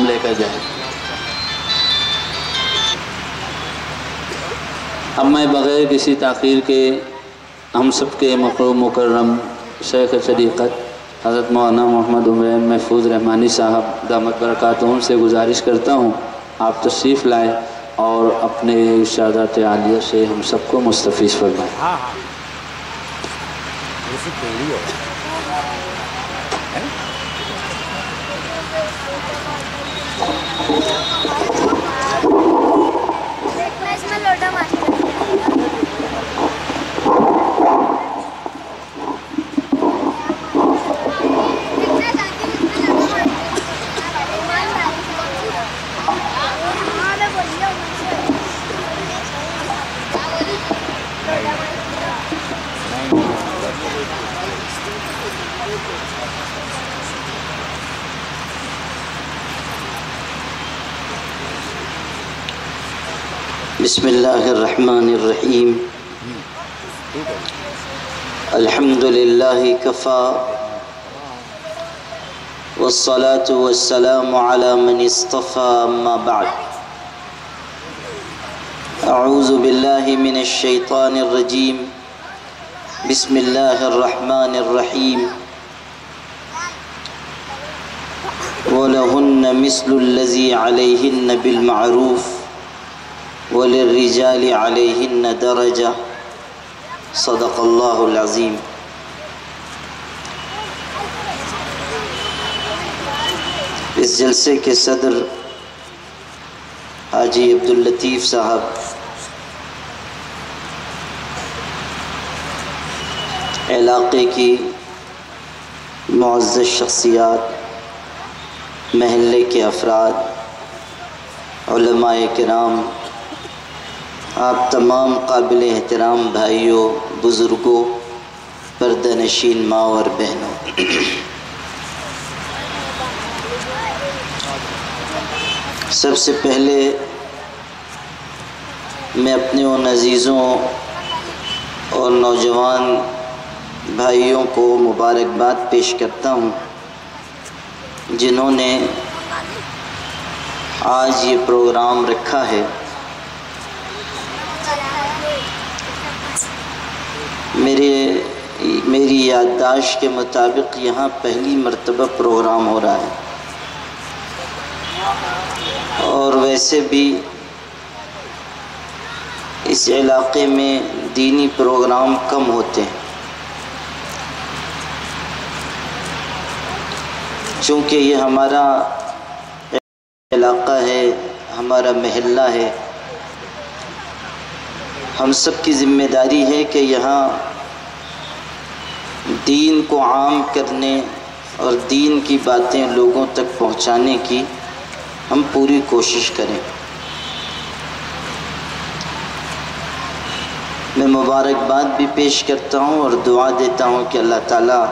لے کر جائیں۔ اب میں بغیر کسی تاخیر کے ہم سب کے مقروم مکرم شیخ طریقت حضرت مولانا محمد عمر محفوظ رحمانی صاحب دامت برکاتہم سے گزارش کرتا ہوں آپ تشریف لائیں اور اپنے ارشادات عالیہ سے ہم سب کو مستفیض فرمائیں۔ بسم اللہ الرحمن الرحیم الحمد للہ کفا والصلاة والسلام على من اصطفى اما بعد اعوذ باللہ من الشیطان الرجیم بسم اللہ الرحمن الرحیم وَلَهُنَّ مِثْلُ الَّذِي عَلَيْهِنَّ بِالْمَعْرُوفِ وَلِلرِّجَالِ عَلَيْهِنَّ دَرَجَةٌ صدق اللہ العظیم۔ اس جلسے کے صدر حاجی عبداللطیف صاحب، علاقے کی معزز شخصیات، محلے کے افراد، علماء کرام، آپ تمام قابل احترام بھائیوں، بزرگوں، پردہ نشین ماں اور بہنوں، سب سے پہلے میں اپنے ان عزیزوں اور نوجوان بھائیوں کو مبارکباد پیش کرتا ہوں جنہوں نے آج یہ پروگرام رکھا ہے۔ میری یادداشت کے مطابق یہاں پہلی مرتبہ پروگرام ہو رہا ہے، اور ویسے بھی اس علاقے میں دینی پروگرام کم ہوتے ہیں، چونکہ یہ ہمارا علاقہ ہے، ہمارا محلہ ہے۔ ہم سب کی ذمہ داری ہے کہ یہاں دین کو عام کرنے اور دین کی باتیں لوگوں تک پہنچانے کی ہم پوری کوشش کریں۔ میں مبارکباد بھی پیش کرتا ہوں اور دعا دیتا ہوں کہ اللہ تعالیٰ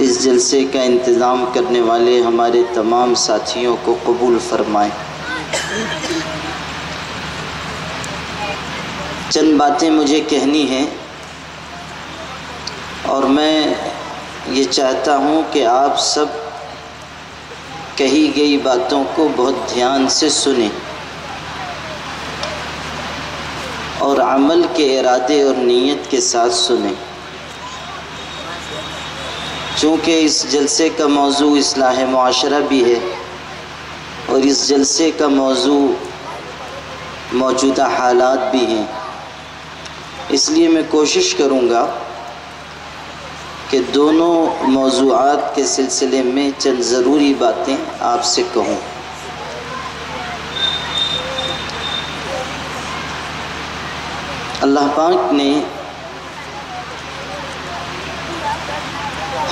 اس جلسے کا انتظام کرنے والے ہمارے تمام ساتھیوں کو قبول فرمائیں۔ چند باتیں مجھے کہنی ہیں، اور میں یہ چاہتا ہوں کہ آپ سب کہی گئی باتوں کو بہت دھیان سے سنیں اور عمل کے ارادے اور نیت کے ساتھ سنیں، چونکہ اس جلسے کا موضوع اصلاح معاشرہ بھی ہے، اور اس جلسے کا موضوع موجودہ حالات بھی ہیں۔ اس لیے میں کوشش کروں گا کہ دونوں موضوعات کے سلسلے میں چند ضروری باتیں آپ سے کہوں۔ اللہ پاک نے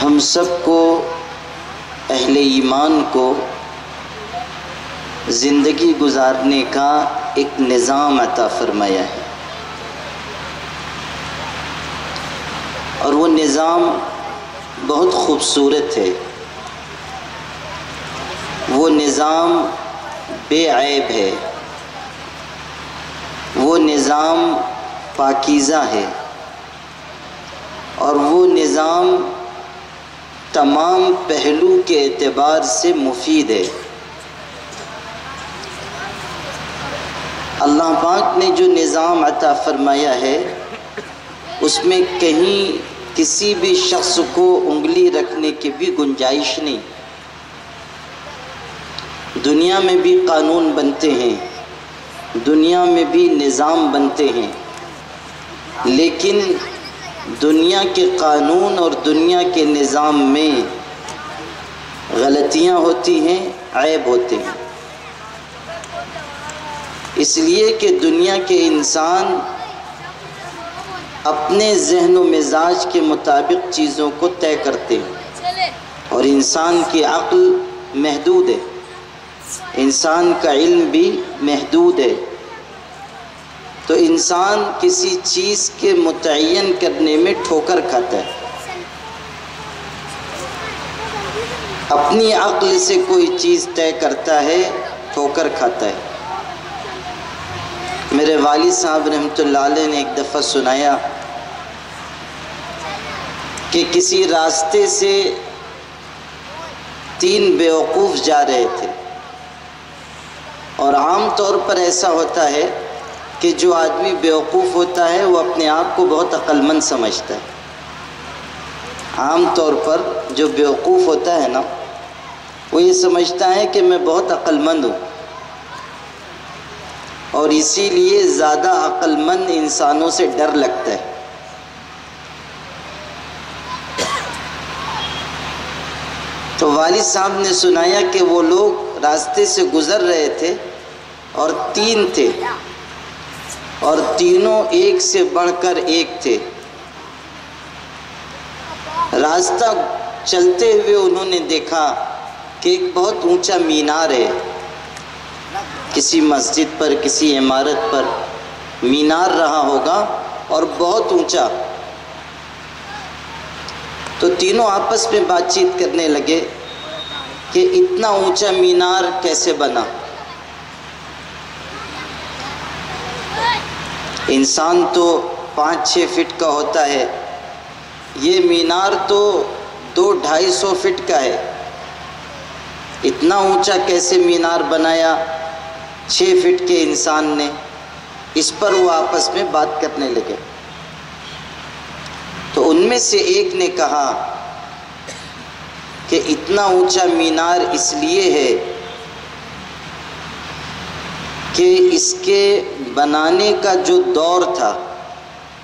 ہم سب کو، اہل ایمان کو، زندگی گزارنے کا ایک نظام عطا فرمایا ہے، اور وہ نظام بہت خوبصورت ہے۔ وہ نظام بے عیب ہے، وہ نظام پاکیزہ ہے، اور وہ نظام تمام پہلو کے اعتبار سے مفید ہے۔ اللہ پاک نے جو نظام عطا فرمایا ہے اس میں کہیں کسی بھی شخص کو انگلی رکھنے کی بھی گنجائش نہیں۔ دنیا میں بھی قانون بنتے ہیں، دنیا میں بھی نظام بنتے ہیں، لیکن دنیا کے قانون اور دنیا کے نظام میں غلطیاں ہوتی ہیں، عیب ہوتے ہیں، اس لیے کہ دنیا کے انسان اپنے ذہن و مزاج کے مطابق چیزوں کو طے کرتے ہیں، اور انسان کی عقل محدود ہے، انسان کا علم بھی محدود ہے، تو انسان کسی چیز کے متعین کرنے میں ٹھوکر کھاتا ہے۔ اپنی عقل سے کوئی چیز طے کرتا ہے، ٹھوکر کھاتا ہے۔ میرے والد صاحب رحمۃ اللہ علیہ نے ایک دفعہ سنایا کہ کسی راستے سے 3 بیوقوف جا رہے تھے، اور عام طور پر ایسا ہوتا ہے کہ جو آدمی بیوقوف ہوتا ہے وہ اپنے آپ کو بہت عقل مند سمجھتا ہے۔ عام طور پر جو بیوقوف ہوتا ہے نا، وہ یہ سمجھتا ہے کہ میں بہت عقل مند ہوں، اور اسی لیے زیادہ عقل مند انسانوں سے ڈر لگتا ہے۔ تو والد صاحب نے سنایا کہ وہ لوگ راستے سے گزر رہے تھے، اور 3 تھے، اور تینوں ایک سے بڑھ کر ایک تھے۔ راستہ چلتے ہوئے انہوں نے دیکھا کہ ایک بہت اونچا مینار ہے، کسی مسجد پر، کسی عمارت پر مینار رہا ہوگا، اور بہت اونچا۔ تو تینوں آپس میں بات چیت کرنے لگے کہ اتنا اونچا مینار کیسے بنا؟ انسان تو 5-6 فٹ کا ہوتا ہے، یہ مینار تو 200-250 فٹ کا ہے، اتنا اونچا کیسے مینار بنایا 6 فٹ کے انسان نے؟ اس پر وہ آپس میں بات کرنے لگے۔ تو ان میں سے ایک نے کہا کہ اتنا اونچا مینار اس لیے ہے کہ اس کے بنانے کا جو دور تھا،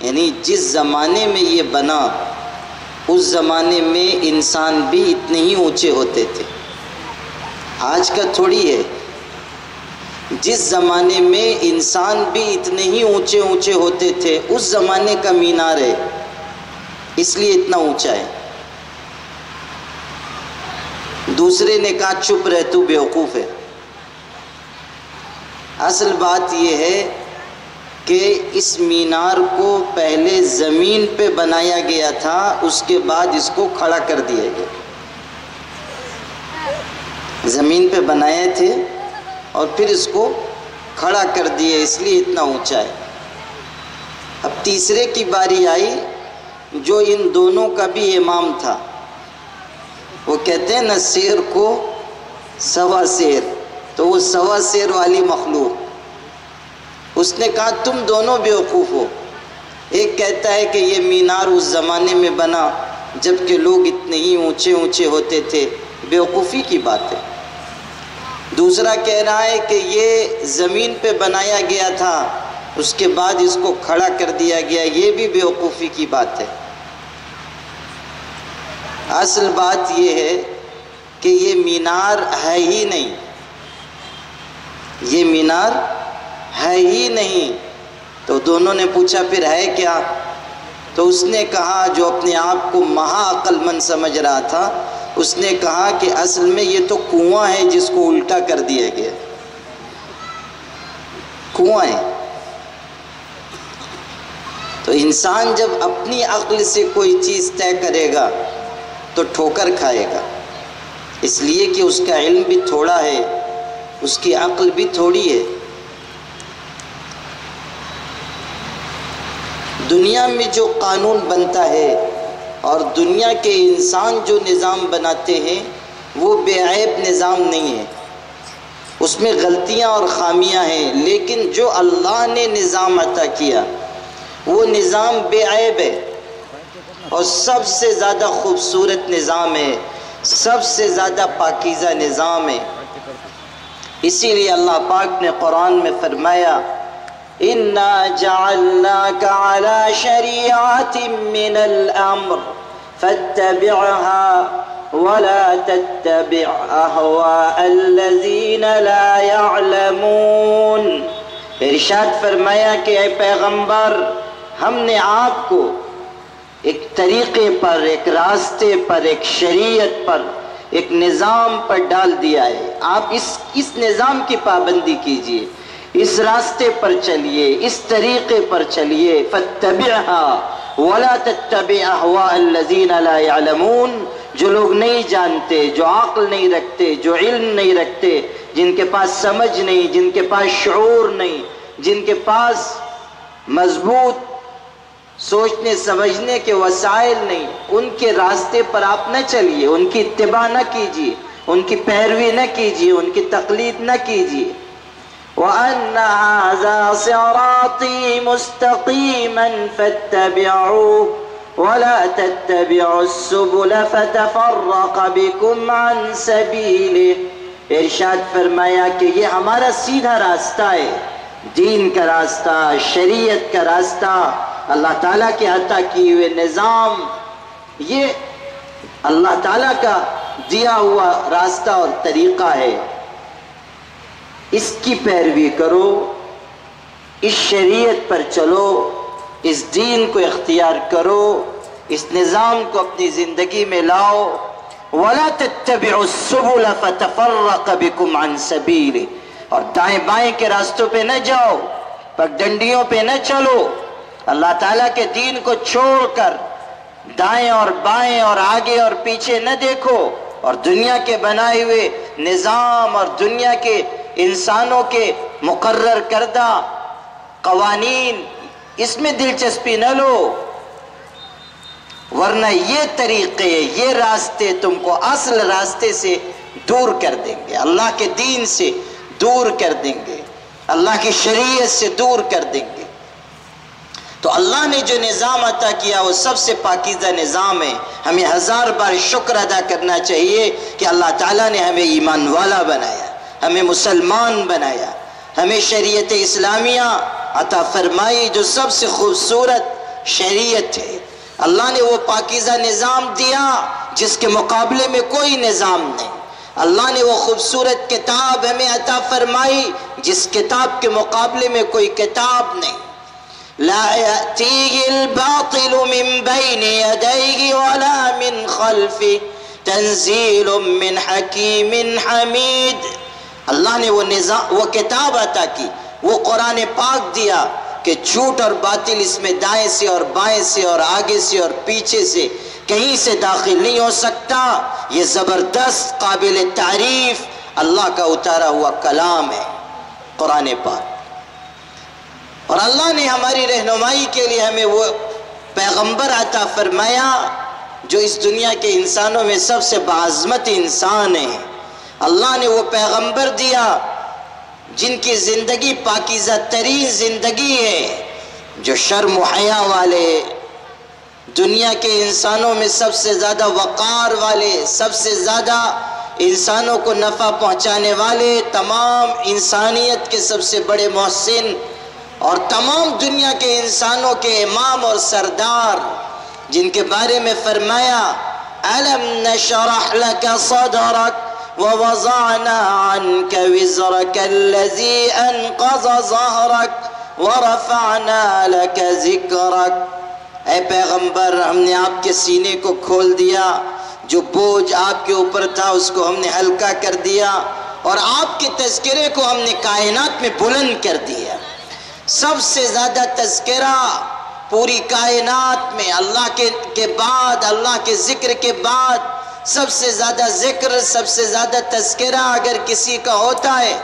یعنی جس زمانے میں یہ بنا، اس زمانے میں انسان بھی اتنے ہی اونچے ہوتے تھے، آج کا تھوڑی ہے۔ جس زمانے میں انسان بھی اتنے ہی اونچے اونچے ہوتے تھے، اس زمانے کا مینار ہے، اس لیے اتنا اونچا ہے۔ دوسرے نے کہا چپ رہ، تو بیوقوف ہے۔ اصل بات یہ ہے کہ اس مینار کو پہلے زمین پہ بنایا گیا تھا، اس کے بعد اس کو کھڑا کر دیا گیا۔ زمین پہ بنائے تھے اور پھر اس کو کھڑا کر دیا، اس لیے اتنا اونچا ہے۔ اب تیسرے کی باری آئی، جو ان دونوں کا بھی امام تھا۔ وہ کہتے ہیں نا شیر کو سوا شیر، تو وہ سوا شیر والی مخلوق، اس نے کہا تم دونوں بیوقوف ہو۔ ایک کہتا ہے کہ یہ مینار اس زمانے میں بنا جب کہ لوگ اتنے ہی اونچے اونچے ہوتے تھے، بیوقوفی کی بات ہے۔ دوسرا کہہ رہا ہے کہ یہ زمین پہ بنایا گیا تھا، اس کے بعد اس کو کھڑا کر دیا گیا، یہ بھی بیوقوفی کی بات ہے۔ اصل بات یہ ہے کہ یہ مینار ہے ہی نہیں، یہ مینار ہے ہی نہیں۔ تو دونوں نے پوچھا پھر ہے کیا؟ تو اس نے کہا، جو اپنے آپ کو مہا عقل مند سمجھ رہا تھا، اس نے کہا کہ اصل میں یہ تو کنواں ہے جس کو الٹا کر دیا گیا، کنواں ہے۔ تو انسان جب اپنی عقل سے کوئی چیز طے کرے گا تو ٹھوکر کھائے گا، اس لیے کہ اس کا علم بھی تھوڑا ہے، اس کی عقل بھی تھوڑی ہے۔ دنیا میں جو قانون بنتا ہے اور دنیا کے انسان جو نظام بناتے ہیں، وہ بے عیب نظام نہیں ہے۔ اس میں غلطیاں اور خامیاں ہیں، لیکن جو اللہ نے نظام عطا کیا وہ نظام بے عیب ہے اور سب سے زیادہ خوبصورت نظام ہے، سب سے زیادہ پاکیزہ نظام ہے۔ اسی لیے اللہ پاک نے قرآن میں فرمایا اِنَّا جَعَلْنَاكَ عَلَى شَرِيعَةٍ مِّنَ الْأَمْرِ فَاتَّبِعْهَا وَلَا تَتَّبِعْ أَهْوَاءَ الَّذِينَ لَا يَعْلَمُونَ۔ ارشاد فرمایا کہ اے پیغمبر، ہم نے آپ کو ایک طریقے پر، ایک راستے پر، ایک شریعت پر، ایک نظام پر ڈال دیا ہے۔ آپ اس نظام کی پابندی کیجئے، اس راستے پر چلیے، اس طریقے پر چلیے۔ فَاتَّبِعْهَا وَلَا تَتَّبِعْ أَهْوَاءَ الَّذِينَ لَا يَعْلَمُونَ۔ جو لوگ نہیں جانتے، جو عقل نہیں رکھتے، جو علم نہیں رکھتے، جن کے پاس سمجھ نہیں، جن کے پاس شعور نہیں، جن کے پاس مضبوط سوچنے سمجھنے کے وسائل نہیں، ان کے راستے پر آپ نہ چلیے، ان کی اتباع نہ کیجیے، ان کی پیروی نہ کیجیے، ان کی تقلید نہ کیجیے۔ وَأَنَّ هَذَا صِرَاطِي مُسْتَقِيمًا فَاتَّبِعُوهُ وَلَا تَتَّبِعُوا السُّبُلَ فَتَفَرَّقَ بِكُمْ عَنْ سَبِيلِهِ۔ ارشاد فرمایا کہ یہ ہمارا سیدھا راستہ ہے، دین کا راستہ، شریعت کا راستہ، اللہ تعالیٰ کے عطا کیے ہوئے نظام، یہ اللہ تعالیٰ کا دیا ہوا راستہ اور طریقہ ہے۔ اس کی پیروی کرو، اس شریعت پر چلو، اس دین کو اختیار کرو، اس نظام کو اپنی زندگی میں لاؤ۔ وَلَا تَتَّبِعُوا السُّبُلَ فَتَفَرَّقَ بِكُمْ عَنْ سَبِيلِهِ۔ اور دائیں بائیں کے راستوں پہ نہ جاؤ، پگڈنڈیوں پہ نہ چلو، اللہ تعالیٰ کے دین کو چھوڑ کر دائیں اور بائیں اور آگے اور پیچھے نہ دیکھو، اور دنیا کے بنائے ہوئے نظام اور دنیا کے انسانوں کے مقرر کردہ قوانین، اس میں دلچسپی نہ لو، ورنہ یہ طریقے، یہ راستے تم کو اصل راستے سے دور کر دیں گے، اللہ کے دین سے دور کر دیں گے، اللہ کی شریعت سے دور کر دیں گے۔ تو اللہ نے جو نظام عطا کیا وہ سب سے پاکیزہ نظام ہے۔ ہمیں ہزار بار شکر ادا کرنا چاہیے کہ اللہ تعالیٰ نے ہمیں ایمان والا بنایا، ہمیں مسلمان بنایا، ہمیں شریعت اسلامیہ عطا فرمائی جو سب سے خوبصورت شریعت ہے۔ اللہ نے وہ پاکیزہ نظام دیا جس کے مقابلے میں کوئی نظام نہیں۔ اللہ نے وہ خوبصورت کتاب ہمیں عطا فرمائی جس کتاب کے مقابلے میں کوئی کتاب نہیں۔ لا يأتيه الباطل من بين يديه ولا من خلفه تنزيل من حكيم حميد۔ اللہ نے وہ کتاب عطا کی، وہ قرآن پاک دیا کہ جھوٹ اور باطل اس میں دائیں سے اور بائیں سے اور آگے سے اور پیچھے سے کہیں سے داخل نہیں ہو سکتا۔ یہ زبردست قابل تعریف اللہ کا اتارا ہوا کلام ہے قرآن پاک۔ اور اللہ نے ہماری رہنمائی کے لیے ہمیں وہ پیغمبر عطا فرمایا جو اس دنیا کے انسانوں میں سب سے باعظمت انسان ہے۔ اللہ نے وہ پیغمبر دیا جن کی زندگی پاکیزہ ترین زندگی ہے، جو شرم و حیا والے، دنیا کے انسانوں میں سب سے زیادہ وقار والے، سب سے زیادہ انسانوں کو نفع پہنچانے والے، تمام انسانیت کے سب سے بڑے محسن اور تمام دنیا کے انسانوں کے امام اور سردار، جن کے بارے میں فرمایا أَلَمْ نَشْرَحْ لَكَ صَدْرَكَ وَوَضَعْنَا عَنْكَ وِزْرَكَ الَّذِي أَنْقَضَ ظَهْرَكَ وَرَفَعْنَا لَكَ ذِكْرَكَ۔ اے پیغمبر، ہم نے آپ کے سینے کو کھول دیا، جو بوجھ آپ کے اوپر تھا اس کو ہم نے ہلکا کر دیا، اور آپ کے تذکرے کو ہم نے کائنات میں بلند کر دیا۔ سب سے زیادہ تذکرہ پوری کائنات میں اللہ کے بعد، اللہ کے ذکر کے بعد سب سے زیادہ ذکر، سب سے زیادہ تذکرہ اگر کسی کا ہوتا ہے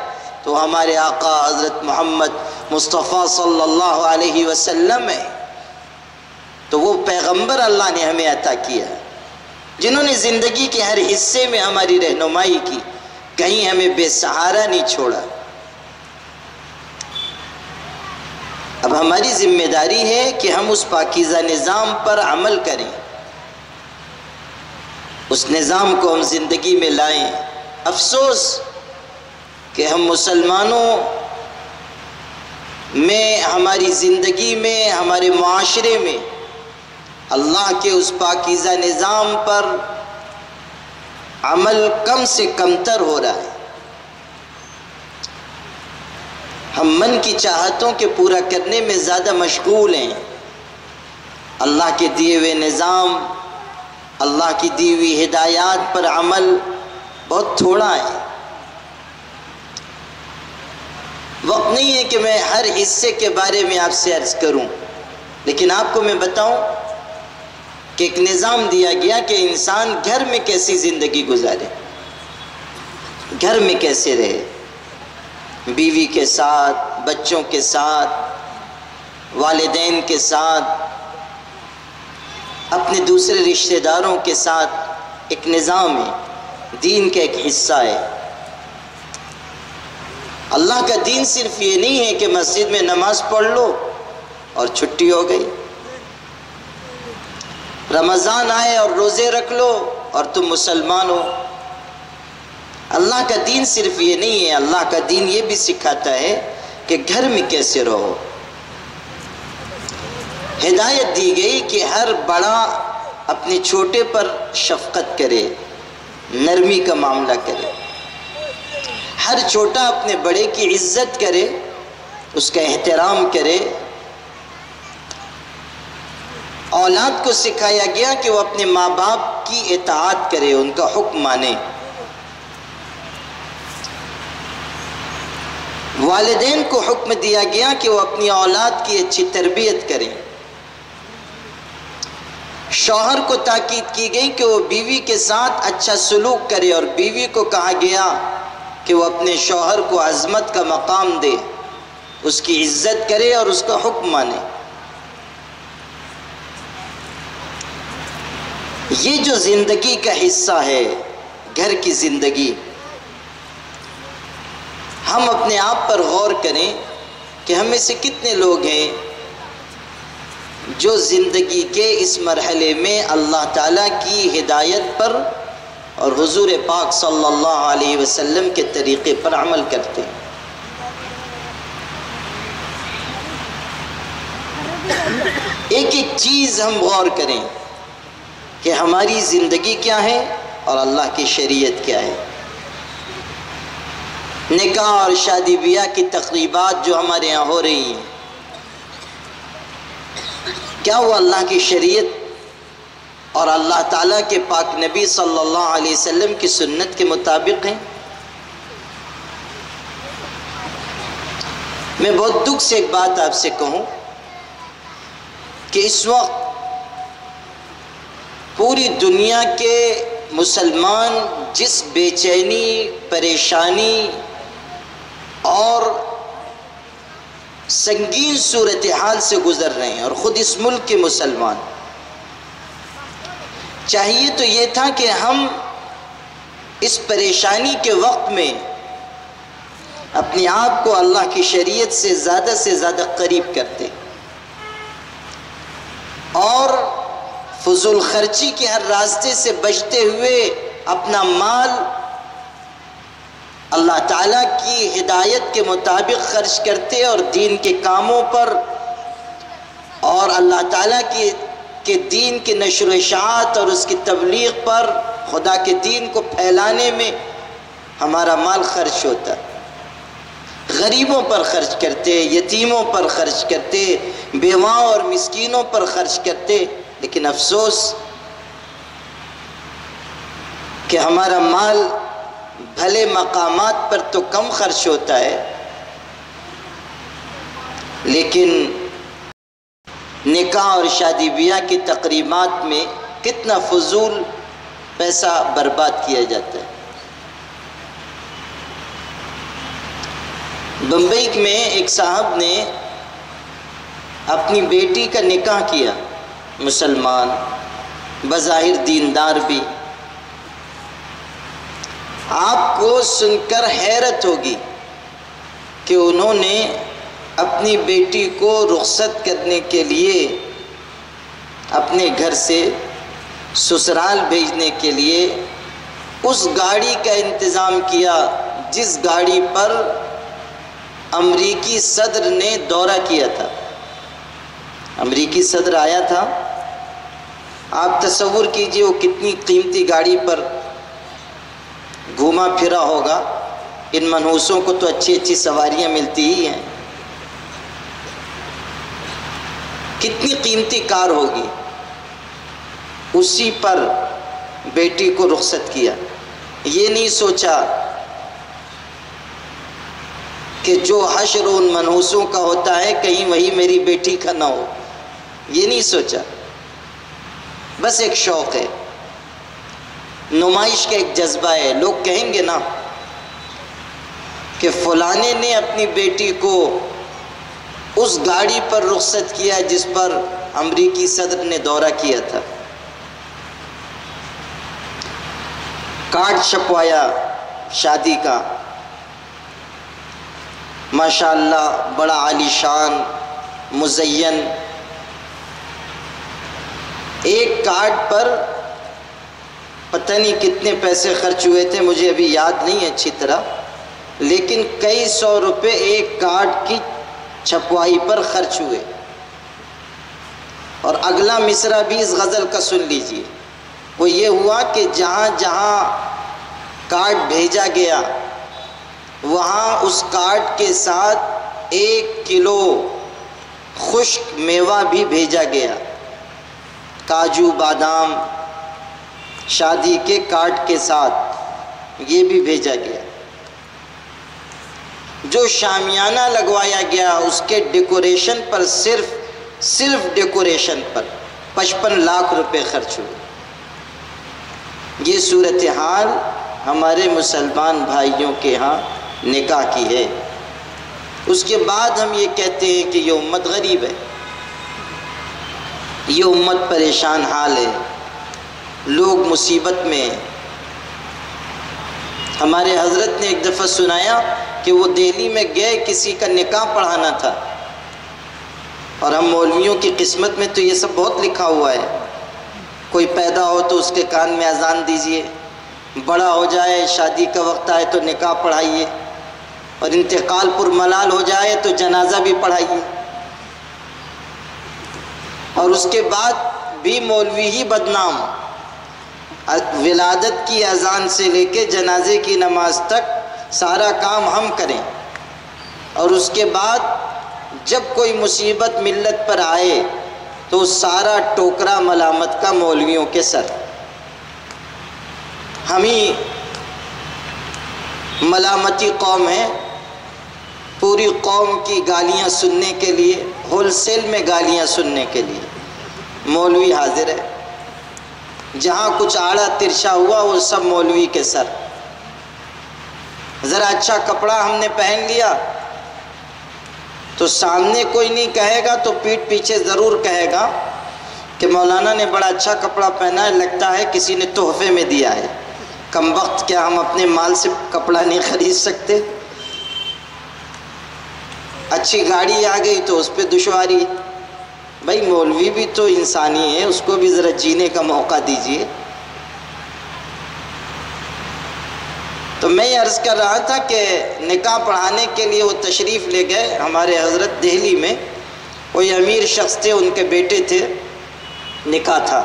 تو ہمارے آقا حضرت محمد مصطفیٰ صلی اللہ علیہ وسلم ہے۔ تو وہ پیغمبر اللہ نے ہمیں عطا کیا جنہوں نے زندگی کے ہر حصے میں ہماری رہنمائی کی، کہیں ہمیں بے سہارا نہیں چھوڑا۔ اب ہماری ذمہ داری ہے کہ ہم اس پاکیزہ نظام پر عمل کریں، اس نظام کو ہم زندگی میں لائیں۔ افسوس کہ ہم مسلمانوں میں، ہماری زندگی میں، ہمارے معاشرے میں اللہ کے اس پاکیزہ نظام پر عمل کم سے کم تر ہو رہا ہے۔ ہم من کی چاہتوں کے پورا کرنے میں زیادہ مشغول ہیں، اللہ کے دیے ہوئے نظام، اللہ کی دی ہوئی ہدایات پر عمل بہت تھوڑا ہے۔ وقت نہیں ہے کہ میں ہر حصے کے بارے میں آپ سے عرض کروں، لیکن آپ کو میں بتاؤں کہ ایک نظام دیا گیا کہ انسان گھر میں کیسی زندگی گزارے، گھر میں کیسے رہے، بیوی کے ساتھ، بچوں کے ساتھ، والدین کے ساتھ، اپنے دوسرے رشتہ داروں کے ساتھ۔ ایک نظام ہے، دین کا ایک حصہ ہے۔ اللہ کا دین صرف یہ نہیں ہے کہ مسجد میں نماز پڑھ لو اور چھٹی ہو گئی، رمضان آئے اور روزے رکھ لو اور تم مسلمان ہو۔ اللہ کا دین صرف یہ نہیں ہے، اللہ کا دین یہ بھی سکھاتا ہے کہ گھر میں کیسے رہو۔ ہدایت دی گئی کہ ہر بڑا اپنے چھوٹے پر شفقت کرے، نرمی کا معاملہ کرے، ہر چھوٹا اپنے بڑے کی عزت کرے، اس کا احترام کرے۔ اولاد کو سکھایا گیا کہ وہ اپنے ماں باپ کی اطاعت کرے، ان کا حکم مانے۔ والدین کو حکم دیا گیا کہ وہ اپنی اولاد کی اچھی تربیت کریں۔ شوہر کو تاکید کی گئی کہ وہ بیوی کے ساتھ اچھا سلوک کرے، اور بیوی کو کہا گیا کہ وہ اپنے شوہر کو عظمت کا مقام دے، اس کی عزت کرے اور اس کا حکم مانے۔ یہ جو زندگی کا حصہ ہے، گھر کی زندگی، ہم اپنے آپ پر غور کریں کہ ہم میں سے کتنے لوگ ہیں جو زندگی کے اس مرحلے میں اللہ تعالیٰ کی ہدایت پر اور حضور پاک صلی اللہ علیہ وسلم کے طریقے پر عمل کرتے ہیں۔ ایک ایک چیز ہم غور کریں کہ ہماری زندگی کیا ہے اور اللہ کی شریعت کیا ہے۔ نکاح اور شادی بیاہ کی تقریبات جو ہمارے یہاں ہو رہی ہیں، کیا وہ اللہ کی شریعت اور اللہ تعالیٰ کے پاک نبی صلی اللہ علیہ وسلم کی سنت کے مطابق ہیں؟ میں بہت دکھ سے ایک بات آپ سے کہوں کہ اس وقت پوری دنیا کے مسلمان جس بے چینی، پریشانی اور سنگین صورتحال سے گزر رہے ہیں، اور خود اس ملک کے مسلمان، چاہیے تو یہ تھا کہ ہم اس پریشانی کے وقت میں اپنے آپ کو اللہ کی شریعت سے زیادہ قریب کرتے اور فضول خرچی کے ہر راستے سے بچتے ہوئے اپنا مال اللہ تعالیٰ کی ہدایت کے مطابق خرچ کرتے اور دین کے کاموں پر اور اللہ تعالیٰ کے دین کی نشر و اشاعت اور اس کی تبلیغ پر، خدا کے دین کو پھیلانے میں ہمارا مال خرچ ہوتا۔ غریبوں پر خرچ کرتے، یتیموں پر خرچ کرتے، بیواؤں اور مسکینوں پر خرچ کرتے، لیکن افسوس کہ ہمارا مال بھلے مقامات پر تو کم خرچ ہوتا ہے، لیکن نکاح اور شادی بیاہ کی تقریبات میں کتنا فضول پیسہ برباد کیا جاتا ہے۔ بمبئی میں ایک صاحب نے اپنی بیٹی کا نکاح کیا، مسلمان، بظاہر دیندار بھی۔ آپ کو سن کر حیرت ہوگی کہ انہوں نے اپنی بیٹی کو رخصت کرنے کے لیے اپنے گھر سے سسرال بھیجنے کے لیے اس گاڑی کا انتظام کیا جس گاڑی پر امریکی صدر نے دورہ کیا تھا۔ امریکی صدر آیا تھا، آپ تصور کیجئے وہ کتنی قیمتی گاڑی پر گھوما پھرا ہوگا۔ ان منحوسوں کو تو اچھی اچھی سواریاں ملتی ہی ہیں، کتنی قیمتی کار ہوگی، اسی پر بیٹی کو رخصت کیا۔ یہ نہیں سوچا کہ جو حشر ان منحوسوں کا ہوتا ہے کہیں وہی میری بیٹی کا نہ ہو، یہ نہیں سوچا، بس ایک شوق ہے، نمائش کا ایک جذبہ ہے۔ لوگ کہیں گے نا کہ فلانے نے اپنی بیٹی کو اس گاڑی پر رخصت کیا جس پر امریکی صدر نے دورہ کیا تھا، کارڈ چھپوایا شادی کا، ماشاءاللہ بڑا عالی شان مزین، ایک کارڈ پر پتہ نہیں کتنے پیسے خرچ ہوئے تھے، مجھے ابھی یاد نہیں اچھی طرح، لیکن کئی سو روپے ایک کارڈ کی چھپوائی پر خرچ ہوئے۔ اور اگلا مصرع بھی اس غزل کا سن لیجئے، وہ یہ ہوا کہ جہاں جہاں کارڈ بھیجا گیا وہاں اس کارڈ کے ساتھ 1 کلو خشک میوہ بھی بھیجا گیا، کاجو بادام، شادی کے کارڈ کے ساتھ یہ بھی بھیجا گیا۔ جو شامیانہ لگوایا گیا اس کے ڈیکوریشن پر صرف ڈیکوریشن پر 55 لاکھ روپے خرچ ہوئے۔ یہ صورتحال ہمارے مسلمان بھائیوں کے ہاں نکاح کی ہے۔ اس کے بعد ہم یہ کہتے ہیں کہ یہ امت غریب ہے، یہ امت پریشان حال ہے، لوگ مصیبت میں ہیں۔ ہمارے حضرت نے ایک دفعہ سنایا کہ وہ دہلی میں گئے، کسی کا نکاح پڑھانا تھا، اور ہم مولویوں کی قسمت میں تو یہ سب بہت لکھا ہوا ہے، کوئی پیدا ہو تو اس کے کان میں اذان دیجئے، بڑا ہو جائے شادی کا وقت آئے تو نکاح پڑھائیے، اور انتقال پر ملال ہو جائے تو جنازہ بھی پڑھائیے۔ اور اس کے بعد بھی مولوی ہی بدنام، ولادت کی اذان سے لے کے جنازے کی نماز تک سارا کام ہم کریں، اور اس کے بعد جب کوئی مصیبت ملت پر آئے تو سارا ٹوکرا ملامت کا مولویوں کے سر۔ ہم ہی ملامتی قوم ہیں، پوری قوم کی گالیاں سننے کے لیے، ہول سیل میں گالیاں سننے کے لیے مولوی حاضر ہے، جہاں کچھ آڑا ترشا ہوا وہ سب مولوی کے سر۔ ذرا اچھا کپڑا ہم نے پہن لیا تو سامنے کوئی نہیں کہے گا تو پیٹھ پیچھے ضرور کہے گا کہ مولانا نے بڑا اچھا کپڑا پہنا ہے، لگتا ہے کسی نے تحفے میں دیا ہے۔ کم وقت کیا ہم اپنے مال سے کپڑا نہیں خرید سکتے؟ اچھی گاڑی آ گئی تو اس پہ دشواری۔ بھائی مولوی بھی تو انسانی ہے، اس کو بھی ذرا جینے کا موقع دیجیے۔ تو میں یہ عرض کر رہا تھا کہ نکاح پڑھانے کے لیے وہ تشریف لے گئے ہمارے حضرت دہلی میں، کوئی امیر شخص تھے، ان کے بیٹے تھے، نکاح تھا۔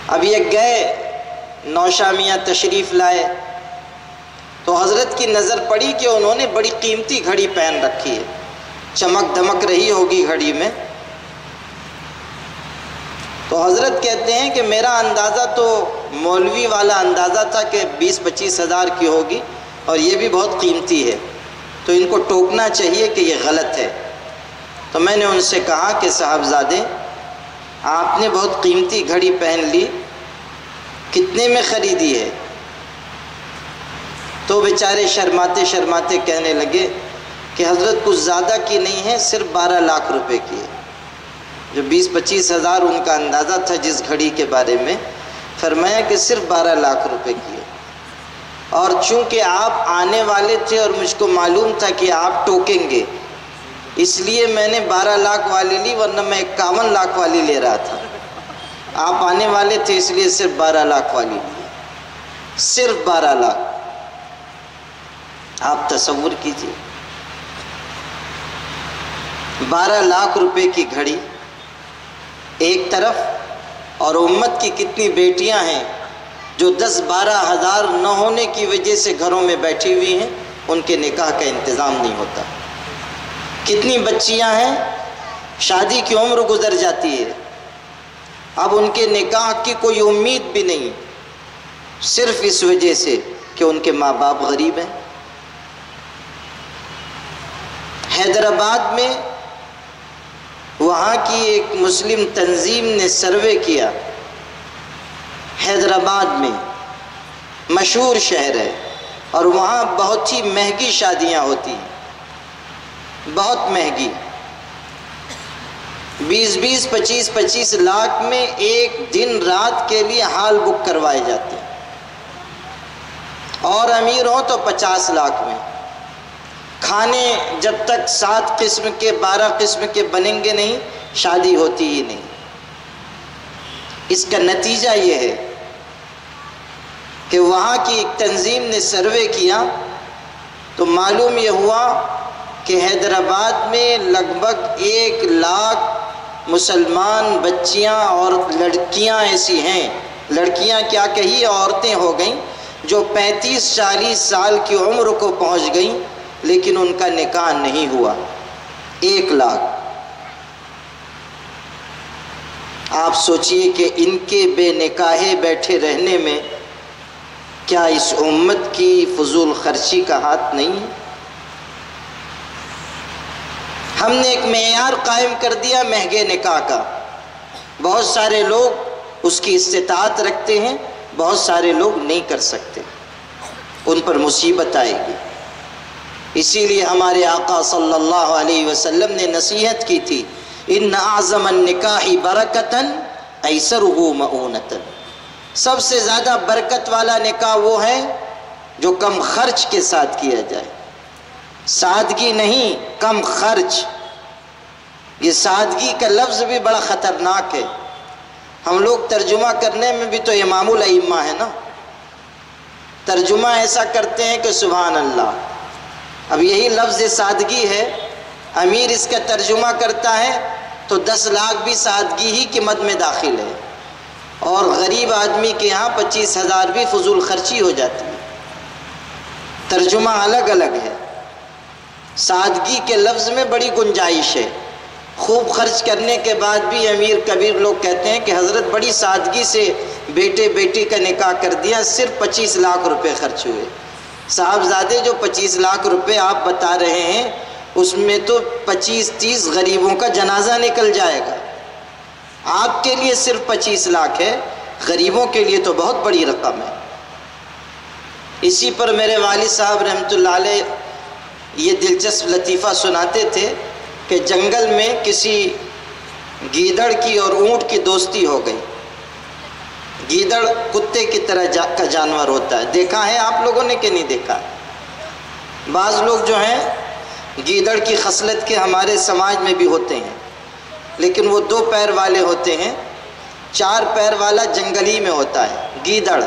اب یہ گئے، نوشا میاں تشریف لائے تو حضرت کی نظر پڑی کہ انہوں نے بڑی قیمتی گھڑی پہن رکھی ہے، چمک دمک رہی ہوگی گھڑی میں۔ تو حضرت کہتے ہیں کہ میرا اندازہ تو مولوی والا اندازہ تھا کہ 20-25 ہزار کی ہوگی، اور یہ بھی بہت قیمتی ہے، تو ان کو ٹوکنا چاہیے کہ یہ غلط ہے۔ تو میں نے ان سے کہا کہ صاحبزادے آپ نے بہت قیمتی گھڑی پہن لی، کتنے میں خریدی ہے؟ تو بیچارے شرماتے شرماتے کہنے لگے کہ حضرت کچھ زیادہ کی نہیں ہے، صرف 12 لاکھ روپے کی ہے۔ جو 20-25 ہزار ان کا اندازہ تھا جس گھڑی کے بارے میں، فرمایا کہ صرف 12 لاکھ روپے کی ہے۔ اور چونکہ آپ آنے والے تھے اور مجھ کو معلوم تھا کہ آپ ٹوکیں گے، اس لیے میں نے 12 لاکھ والی لی، ورنہ میں 51 لاکھ والی لے رہا تھا۔ آپ آنے والے تھے اس لیے صرف 12 لاکھ والی لی، صرف 12 لاکھ۔ آپ تصور کیجئے 12 لاکھ روپے کی گھڑی ایک طرف، اور امت کی کتنی بیٹیاں ہیں جو 10-12 ہزار نہ ہونے کی وجہ سے گھروں میں بیٹھی ہوئی ہیں، ان کے نکاح کا انتظام نہیں ہوتا۔ کتنی بچیاں ہیں شادی کی عمر گزر جاتی ہے، اب ان کے نکاح کی کوئی امید بھی نہیں، صرف اس وجہ سے کہ ان کے ماں باپ غریب ہیں۔ حیدرآباد میں وہاں کی ایک مسلم تنظیم نے سروے کیا، حیدرآباد میں مشہور شہر ہے اور وہاں بہت ہی مہنگی شادیاں ہوتی ہیں، بہت مہنگی، 20-20 25-25 لاکھ میں ایک دن رات کے لیے ہال بک کروائے جاتے ہیں، اور امیر ہوں تو 50 لاکھ میں۔ کھانے جب تک 7 قسم کے 12 قسم کے بنیں گے نہیں، شادی ہوتی ہی نہیں۔ اس کا نتیجہ یہ ہے کہ وہاں کی ایک تنظیم نے سروے کیا تو معلوم یہ ہوا کہ حیدرآباد میں لگ بھگ 1 لاکھ مسلمان بچیاں اور لڑکیاں ایسی ہیں، لڑکیاں کیا کہیے عورتیں ہو گئیں، جو 35-40 سال کی عمر کو پہنچ گئیں لیکن ان کا نکاح نہیں ہوا۔ 1 لاکھ۔ آپ سوچئے کہ ان کے بے نکاحے بیٹھے رہنے میں کیا اس امت کی فضول خرچی کا ہاتھ نہیں ہے؟ ہم نے ایک معیار قائم کر دیا مہنگے نکاح کا، بہت سارے لوگ اس کی استطاعت رکھتے ہیں، بہت سارے لوگ نہیں کر سکتے، ان پر مصیبت آئے گی۔ اسی لیے ہمارے آقا صلی اللہ علیہ وسلم نے نصیحت کی تھی، ان اعظم النکاح برکتاً ایسرہ مؤونۃ، سب سے زیادہ برکت والا نکاح وہ ہے جو کم خرچ کے ساتھ کیا جائے، سادگی نہیں، کم خرچ۔ یہ سادگی کا لفظ بھی بڑا خطرناک ہے، ہم لوگ ترجمہ کرنے میں بھی تو امام الائمہ ہے نا، ترجمہ ایسا کرتے ہیں کہ سبحان اللہ۔ اب یہی لفظ سادگی ہے، امیر اس کا ترجمہ کرتا ہے تو 10 لاکھ بھی سادگی ہی کی مد میں داخل ہے، اور غریب آدمی کے ہاں 25,000 بھی فضول خرچی ہو جاتی ہے۔ ترجمہ الگ الگ ہے، سادگی کے لفظ میں بڑی گنجائش ہے، خوب خرچ کرنے کے بعد بھی امیر کبیر لوگ کہتے ہیں کہ حضرت بڑی سادگی سے بیٹے بیٹی کا نکاح کر دیا، صرف 25 لاکھ روپے خرچ ہوئے۔ صاحبزادے جو 25 لاکھ روپے آپ بتا رہے ہیں اس میں تو 25-30 غریبوں کا جنازہ نکل جائے گا، آپ کے لیے صرف 25 لاکھ ہے، غریبوں کے لیے تو بہت بڑی رقم ہے۔ اسی پر میرے والد صاحب رحمۃ اللہ علیہ یہ دلچسپ لطیفہ سناتے تھے کہ جنگل میں کسی گیدڑ کی اور اونٹ کی دوستی ہو گئی۔ گیدڑ کتے کی طرح کا جانور ہوتا ہے، دیکھا ہے آپ لوگوں نے کہ نہیں دیکھا؟ بعض لوگ جو ہیں گیدڑ کی خصلت کے ہمارے سماج میں بھی ہوتے ہیں، لیکن وہ 2 پیر والے ہوتے ہیں، 4 پیر والا جنگلی میں ہوتا ہے گیدڑ،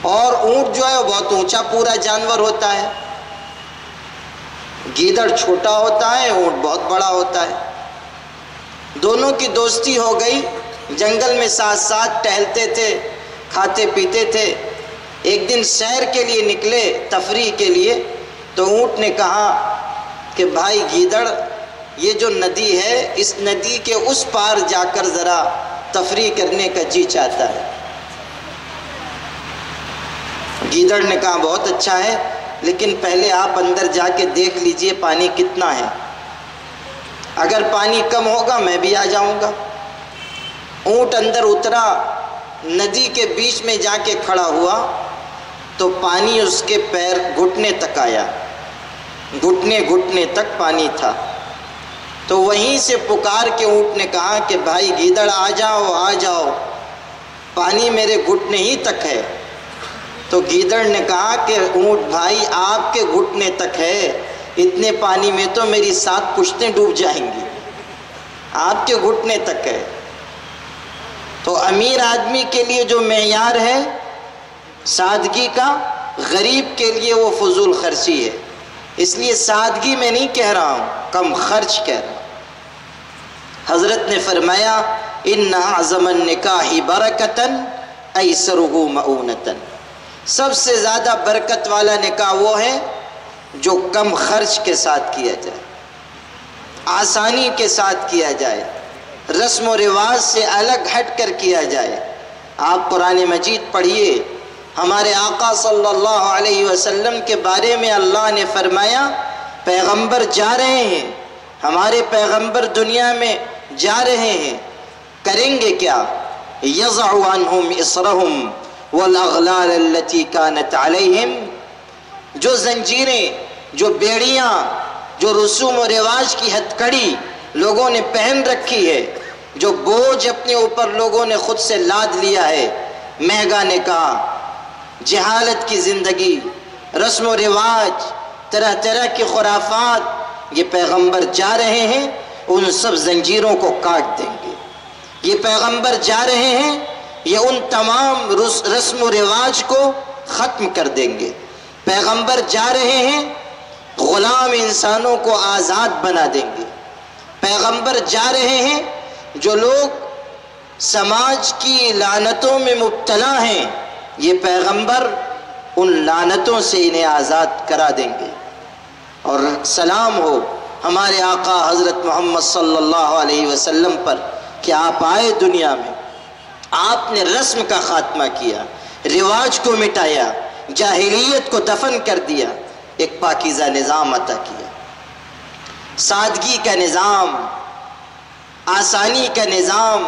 اور اونٹ جو ہے وہ بہت اونچا پورا جانور ہوتا ہے۔ گیدڑ چھوٹا ہوتا ہے، اونٹ بہت بڑا ہوتا ہے۔ دونوں کی دوستی ہو گئی، جنگل میں ساتھ ساتھ ٹہلتے تھے، کھاتے پیتے تھے۔ ایک دن سیر کے لیے نکلے، تفریح کے لیے، تو اونٹ نے کہا کہ بھائی گیدڑ، یہ جو ندی ہے اس ندی کے اس پار جا کر ذرا تفریح کرنے کا جی چاہتا ہے۔ گیدڑ نے کہا بہت اچھا ہے، لیکن پہلے آپ اندر جا کے دیکھ لیجئے پانی کتنا ہے، اگر پانی کم ہوگا میں بھی آ جاؤں گا۔ اونٹ اندر اترا، ندی کے بیچ میں جا کے کھڑا ہوا تو پانی اس کے پیر گھٹنے تک آیا، گھٹنے تک پانی تھا۔ تو وہیں سے پکار کے اونٹ نے کہا کہ بھائی گیدڑ آ جاؤ، پانی میرے گھٹنے ہی تک ہے۔ تو گیدڑ نے کہا کہ اونٹ بھائی آپ کے گھٹنے تک ہے، اتنے پانی میں تو میری 7 پشتیں ڈوب جائیں گی، آپ کے گھٹنے تک ہے۔ تو امیر آدمی کے لیے جو معیار ہے سادگی کا، غریب کے لیے وہ فضول خرچی ہے۔ اس لیے سادگی میں نہیں کہہ رہا ہوں، کم خرچ کہہ رہا ہوں۔ حضرت نے فرمایا ان اعظم النکاح برکتاً ایسرہ مؤونۃ، سب سے زیادہ برکت والا نکاح وہ ہے جو کم خرچ کے ساتھ کیا جائے، آسانی کے ساتھ کیا جائے، رسم و رواج سے الگ ہٹ کر کیا جائے۔ آپ قرآن مجید پڑھیے، ہمارے آقا صلی اللہ علیہ وسلم کے بارے میں اللہ نے فرمایا پیغمبر جا رہے ہیں، ہمارے پیغمبر دنیا میں جا رہے ہیں، کریں گے کیا؟ یضع عنہم اصرہم والاغلال التي كانت علیہم، جو زنجیریں، جو بیڑیاں، جو رسوم و رواج کی ہتھ کڑی لوگوں نے پہن رکھی ہے، جو بوجھ اپنے اوپر لوگوں نے خود سے لاد لیا ہے، مہنگا نکاح، جہالت کی زندگی، رسم و رواج، طرح طرح کی خرافات، یہ پیغمبر جا رہے ہیں ان سب زنجیروں کو کاٹ دیں گے۔ یہ پیغمبر جا رہے ہیں، یہ ان تمام رسم و رواج کو ختم کر دیں گے۔ پیغمبر جا رہے ہیں، غلام انسانوں کو آزاد بنا دیں گے۔ پیغمبر جا رہے ہیں، جو لوگ سماج کی لعنتوں میں مبتلا ہیں، یہ پیغمبر ان لعنتوں سے انہیں آزاد کرا دیں گے۔ اور سلام ہو ہمارے آقا حضرت محمد صلی اللہ علیہ وسلم پر کہ آپ آئے دنیا میں، آپ نے رسم کا خاتمہ کیا، رواج کو مٹایا، جاہلیت کو دفن کر دیا، ایک پاکیزہ نظام عطا کیا، سادگی کا نظام، آسانی کا نظام،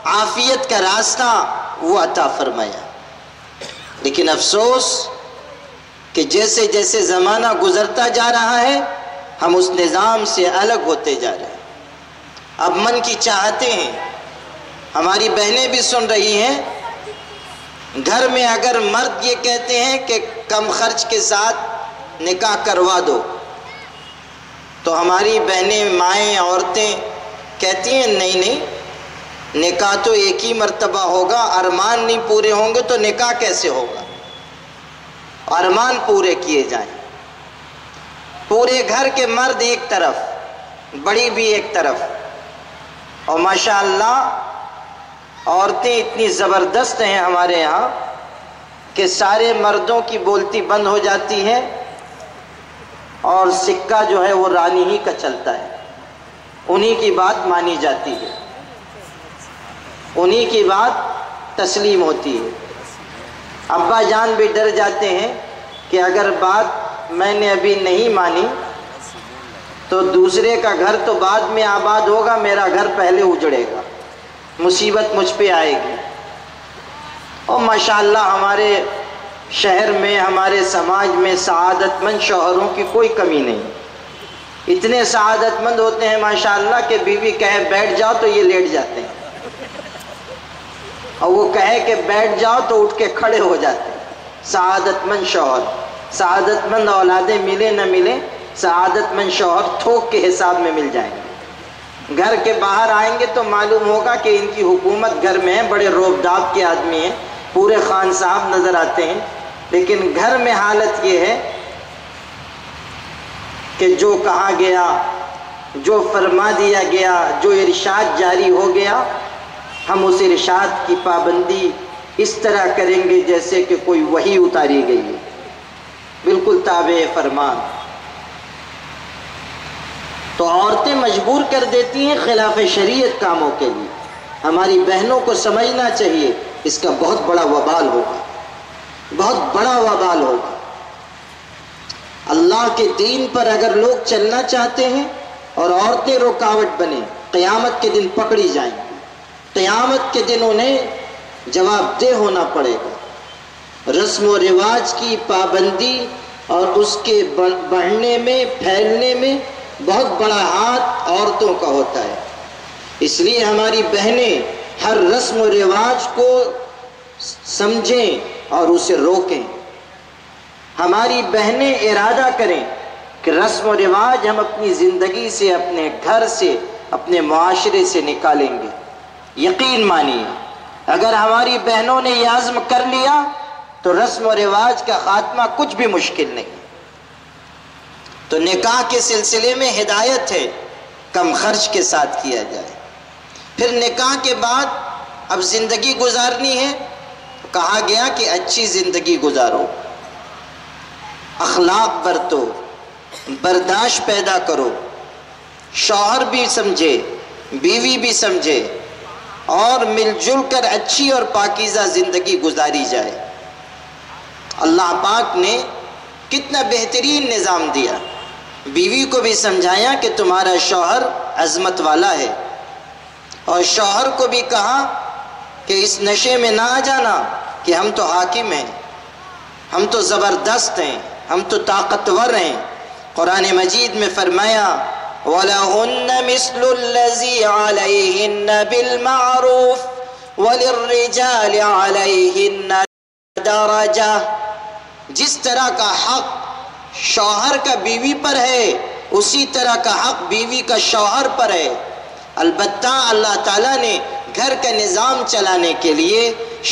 عافیت کا راستہ وہ عطا فرمایا۔ لیکن افسوس کہ جیسے جیسے زمانہ گزرتا جا رہا ہے ہم اس نظام سے الگ ہوتے جا رہے ہیں۔ اب من کی چاہتے ہیں، ہماری بہنیں بھی سن رہی ہیں، گھر میں اگر مرد یہ کہتے ہیں کہ کم خرچ کے ساتھ نکاح کروا دو، تو ہماری بہنیں، مائیں، عورتیں کہتی ہیں نہیں نہیں، نکاح تو ایک ہی مرتبہ ہوگا، ارمان نہیں پورے ہوں گے تو نکاح کیسے ہوگا؟ ارمان پورے کیے جائیں۔ پورے گھر کے مرد ایک طرف، بڑی بھی ایک طرف، اور ماشاءاللہ عورتیں اتنی زبردست ہیں ہمارے یہاں کہ سارے مردوں کی بولتی بند ہو جاتی ہے اور سکہ جو ہے وہ رانی ہی کا چلتا ہے، انہی کی بات مانی جاتی ہے، انہی کی بات تسلیم ہوتی ہے۔ ابا جان بھی ڈر جاتے ہیں کہ اگر بات میں نے ابھی نہیں مانی تو دوسرے کا گھر تو بعد میں آباد ہوگا، میرا گھر پہلے اجڑے گا، مصیبت مجھ پہ آئے گی۔ اور ماشاءاللہ ہمارے شہر میں، ہمارے سماج میں سعادت مند شوہروں کی کوئی کمی نہیں، اتنے سعادت مند ہوتے ہیں ماشاءاللہ کہ بیوی کہے بیٹھ جاؤ تو یہ لیٹ جاتے ہیں، اور وہ کہے کہ بیٹھ جاؤ تو اٹھ کے کھڑے ہو جاتے ہیں۔ سعادت مند شوہر، سعادت مند اولادیں ملے نہ ملے، سعادت مند شوہر تھوک کے حساب میں مل جائیں گے۔ گھر کے باہر آئیں گے تو معلوم ہوگا کہ ان کی حکومت گھر میں ہے، بڑے روب داب کے آدمی ہیں، پورے خان صاحب نظر آتے ہیں، لیکن گھر میں حالت یہ ہے کہ جو کہا گیا، جو فرما دیا گیا، جو ارشاد جاری ہو گیا، ہم اس ارشاد کی پابندی اس طرح کریں گے جیسے کہ کوئی وحی اتاری گئی ہے، بالکل تابع فرمان۔ تو عورتیں مجبور کر دیتی ہیں خلاف شریعت کاموں کے لیے۔ ہماری بہنوں کو سمجھنا چاہیے اس کا بہت بڑا وبال ہوگا، بہت بڑا وبال ہوگا۔ اللہ کے دین پر اگر لوگ چلنا چاہتے ہیں اور عورتیں رکاوٹ بنیں، قیامت کے دن پکڑی جائیں گی، قیامت کے دن انہیں جواب دہ ہونا پڑے گا۔ رسم و رواج کی پابندی اور اس کے بڑھنے میں، پھیلنے میں بہت بڑا ہاتھ عورتوں کا ہوتا ہے۔ اس لیے ہماری بہنیں ہر رسم و رواج کو سمجھیں اور اسے روکیں۔ ہماری بہنیں ارادہ کریں کہ رسم و رواج ہم اپنی زندگی سے، اپنے گھر سے، اپنے معاشرے سے نکالیں گے، یقین مانیے اگر ہماری بہنوں نے یہ عزم کر لیا تو رسم و رواج کا خاتمہ کچھ بھی مشکل نہیں۔ تو نکاح کے سلسلے میں ہدایت ہے کم خرچ کے ساتھ کیا جائے۔ پھر نکاح کے بعد اب زندگی گزارنی ہے، کہا گیا کہ اچھی زندگی گزارو، اخلاق برتو، برداشت پیدا کرو، شوہر بھی سمجھے، بیوی بھی سمجھے، اور مل جل کر اچھی اور پاکیزہ زندگی گزاری جائے۔ اللہ پاک نے کتنا بہترین نظام دیا، بیوی کو بھی سمجھایا کہ تمہارا شوہر عظمت والا ہے، اور شوہر کو بھی کہا کہ اس نشے میں نہ آ جانا کہ ہم تو حاکم ہیں، ہم تو زبردست ہیں، ہم تو طاقتور ہیں۔ قرآن مجید میں فرمایا وَلَهُنَّ مِثْلُ الَّذِي عَلَيْهِنَّ بِالْمَعْرُوفِ وَلِلرِّجَالِ عَلَيْهِنَّ دَرَجَةٌ، جس طرح کا حق شوہر کا بیوی پر ہے اسی طرح کا حق بیوی کا شوہر پر ہے۔ البتہ اللہ تعالیٰ نے گھر کا نظام چلانے کے لیے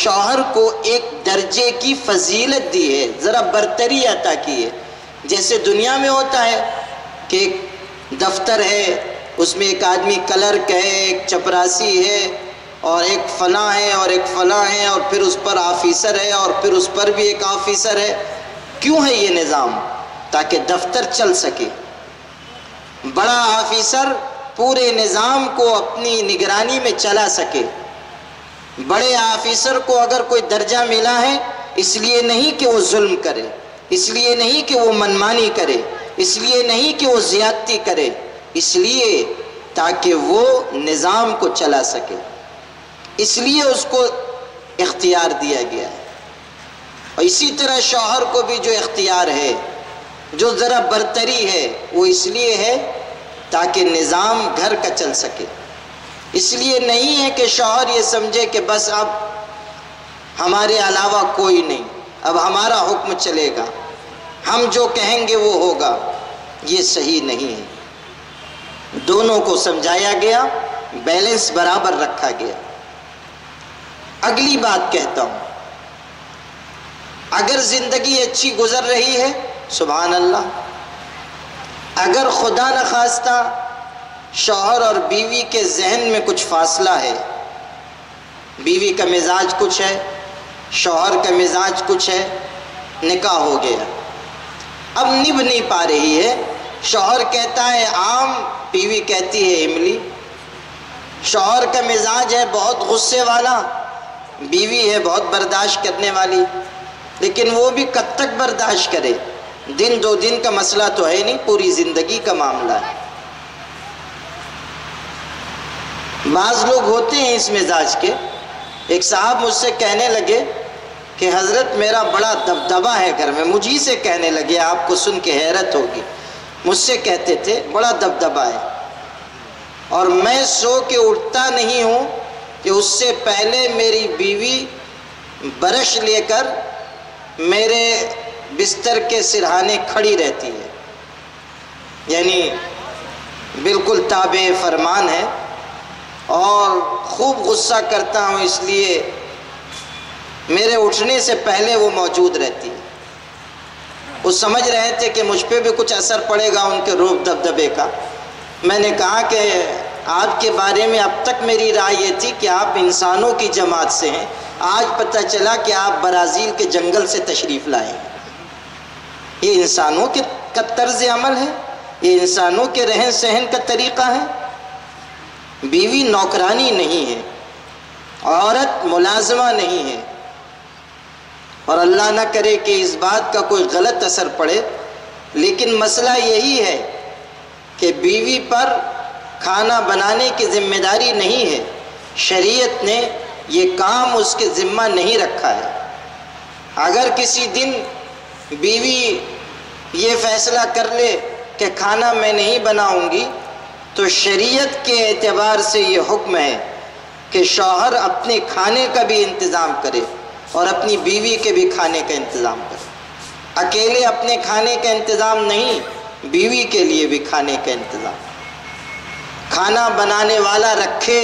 شوہر کو ایک درجے کی فضیلت دی ہے، ذرا برتری عطا کی ہے۔ جیسے دنیا میں ہوتا ہے کہ ایک دفتر ہے، اس میں ایک آدمی کلرک ہے، ایک چپراسی ہے، اور ایک فلاں ہے، اور ایک فلاں ہے، اور پھر اس پر آفیسر ہے، اور پھر اس پر بھی ایک آفیسر ہے۔ کیوں ہے یہ نظام؟ تاکہ دفتر چل سکے۔ بڑا آفیسر پورے نظام کو اپنی نگرانی میں چلا سکے۔ بڑے آفیسر کو اگر کوئی درجہ ملا ہے اس لیے نہیں کہ وہ ظلم کرے، اس لیے نہیں کہ وہ منمانی کرے، اس لیے نہیں کہ وہ زیادتی کرے، اس لیے تاکہ وہ نظام کو چلا سکے، اس لیے اس کو اختیار دیا گیا ہے۔ اور اسی طرح شوہر کو بھی جو اختیار ہے، جو ذرا برتری ہے، وہ اس لیے ہے تاکہ نظام گھر کا چل سکے۔ اس لیے نہیں ہے کہ شوہر یہ سمجھے کہ بس اب ہمارے علاوہ کوئی نہیں، اب ہمارا حکم چلے گا، ہم جو کہیں گے وہ ہوگا۔ یہ صحیح نہیں ہے۔ دونوں کو سمجھایا گیا، بیلنس برابر رکھا گیا۔ اگلی بات کہتا ہوں، اگر زندگی اچھی گزر رہی ہے سبحان اللہ، اگر خدا نخواستہ شوہر اور بیوی کے ذہن میں کچھ فاصلہ ہے، بیوی کا مزاج کچھ ہے، شوہر کا مزاج کچھ ہے، نکاح ہو گیا، اب نبھ نہیں پا رہی ہے، شوہر کہتا ہے آم، بیوی کہتی ہے املی، شوہر کا مزاج ہے بہت غصے والا، بیوی ہے بہت برداشت کرنے والی، لیکن وہ بھی کب تک برداشت کرے؟ دن دو دن کا مسئلہ تو ہے نہیں، پوری زندگی کا معاملہ ہے۔ بعض لوگ ہوتے ہیں اس مزاج کے۔ ایک صاحب مجھ سے کہنے لگے کہ حضرت میرا بڑا دبدبہ ہے گھر میں، مجھے سے کہنے لگے، آپ کو سن کے حیرت ہوگی، مجھ سے کہتے تھے بڑا دبدبہ ہے، اور میں سو کے اٹھتا نہیں ہوں کہ اس سے پہلے میری بیوی برش لے کر میرے بستر کے سرہانے کھڑی رہتی ہے، یعنی بالکل تابع فرمان ہے، اور خوب غصہ کرتا ہوں اس لیے میرے اٹھنے سے پہلے وہ موجود رہتی ہے۔ وہ سمجھ رہے تھے کہ مجھ پہ بھی کچھ اثر پڑے گا ان کے روب دبدبے کا۔ میں نے کہا کہ آپ کے بارے میں اب تک میری رائے یہ تھی کہ آپ انسانوں کی جماعت سے ہیں، آج پتہ چلا کہ آپ برازیل کے جنگل سے تشریف لائے ہیں۔ یہ انسانوں کا طرز عمل ہے، یہ انسانوں کے رہن سہن کا طریقہ ہے۔ بیوی نوکرانی نہیں ہے، عورت ملازمہ نہیں ہے، اور اللہ نہ کرے کہ اس بات کا کوئی غلط اثر پڑے، لیکن مسئلہ یہی ہے کہ بیوی پر کھانا بنانے کی ذمہ داری نہیں ہے، شریعت نے یہ کام اس کے ذمہ نہیں رکھا ہے۔ اگر کسی دن بیوی یہ فیصلہ کر لے کہ کھانا میں نہیں بناؤں گی، تو شریعت کے اعتبار سے یہ حکم ہے کہ شوہر اپنے کھانے کا بھی انتظام کرے اور اپنی بیوی کے بھی کھانے کا انتظام کرے۔ اکیلے اپنے کھانے کا انتظام نہیں، بیوی کے لیے بھی کھانے کا انتظام، کھانا بنانے والا رکھے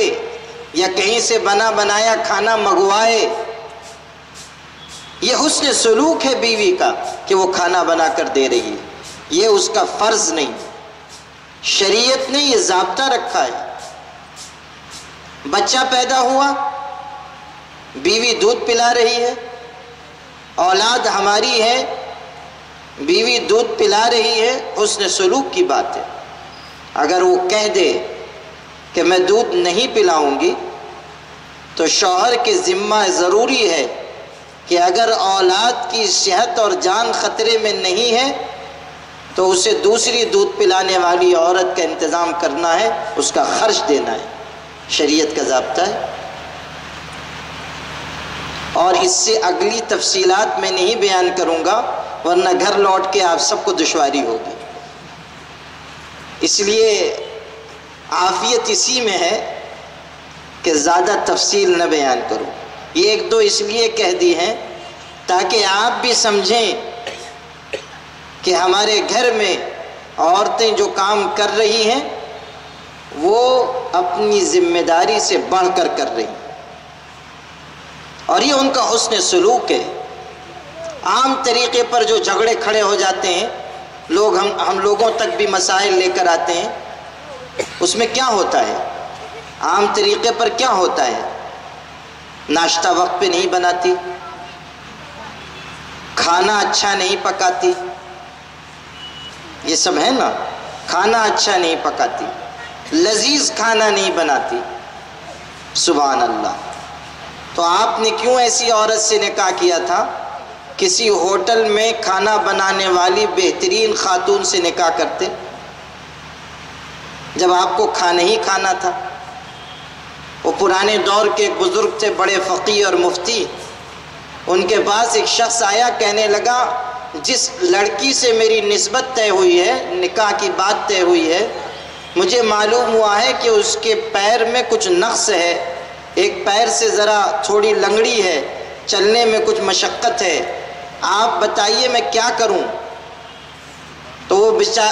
یا کہیں سے بنا بنایا کھانا منگوائے، یہ حسن سلوک ہے بیوی کا کہ وہ کھانا بنا کر دے رہی ہے، یہ اس کا فرض نہیں، شریعت نے یہ ضابطہ رکھا ہے۔ بچہ پیدا ہوا، بیوی دودھ پلا رہی ہے، اولاد ہماری ہے، بیوی دودھ پلا رہی ہے، حسن سلوک کی بات ہے۔ اگر وہ کہہ دے کہ میں دودھ نہیں پلاؤں گی تو شوہر کے ذمہ ضروری ہے کہ اگر اولاد کی صحت اور جان خطرے میں نہیں ہے تو اسے دوسری دودھ پلانے والی عورت کا انتظام کرنا ہے، اس کا خرچ دینا ہے، شریعت کا ضابطہ ہے۔ اور اس سے اگلی تفصیلات میں نہیں بیان کروں گا ورنہ گھر لوٹ کے آپ سب کو دشواری ہوگی، اس لیے عافیت اسی میں ہے کہ زیادہ تفصیل نہ بیان کروں، یہ ایک دو اس لیے کہہ دی ہیں تاکہ آپ بھی سمجھیں کہ ہمارے گھر میں عورتیں جو کام کر رہی ہیں وہ اپنی ذمہ داری سے بڑھ کر رہی ہیں، اور یہ ان کا حسن سلوک ہے۔ عام طریقے پر جو جھگڑے کھڑے ہو جاتے ہیں لوگ، ہم لوگوں تک بھی مسائل لے کر آتے ہیں، اس میں کیا ہوتا ہے؟ عام طریقے پر کیا ہوتا ہے؟ ناشتہ وقت پہ نہیں بناتی، کھانا اچھا نہیں پکاتی، یہ سب ہے نا، کھانا اچھا نہیں پکاتی، لذیذ کھانا نہیں بناتی، سبحان اللہ۔ تو آپ نے کیوں ایسی عورت سے نکاح کیا تھا؟ کسی ہوٹل میں کھانا بنانے والی بہترین خاتون سے نکاح کرتے جب آپ کو کھانا ہی کھانا تھا۔ وہ پرانے دور کے بزرگ تھے، بڑے فقیہ اور مفتی، ان کے پاس ایک شخص آیا، کہنے لگا جس لڑکی سے میری نسبت طے ہوئی ہے، نکاح کی بات طے ہوئی ہے، مجھے معلوم ہوا ہے کہ اس کے پیر میں کچھ نقص ہے، ایک پیر سے ذرا تھوڑی لنگڑی ہے، چلنے میں کچھ مشقت ہے، آپ بتائیے میں کیا کروں؟ تو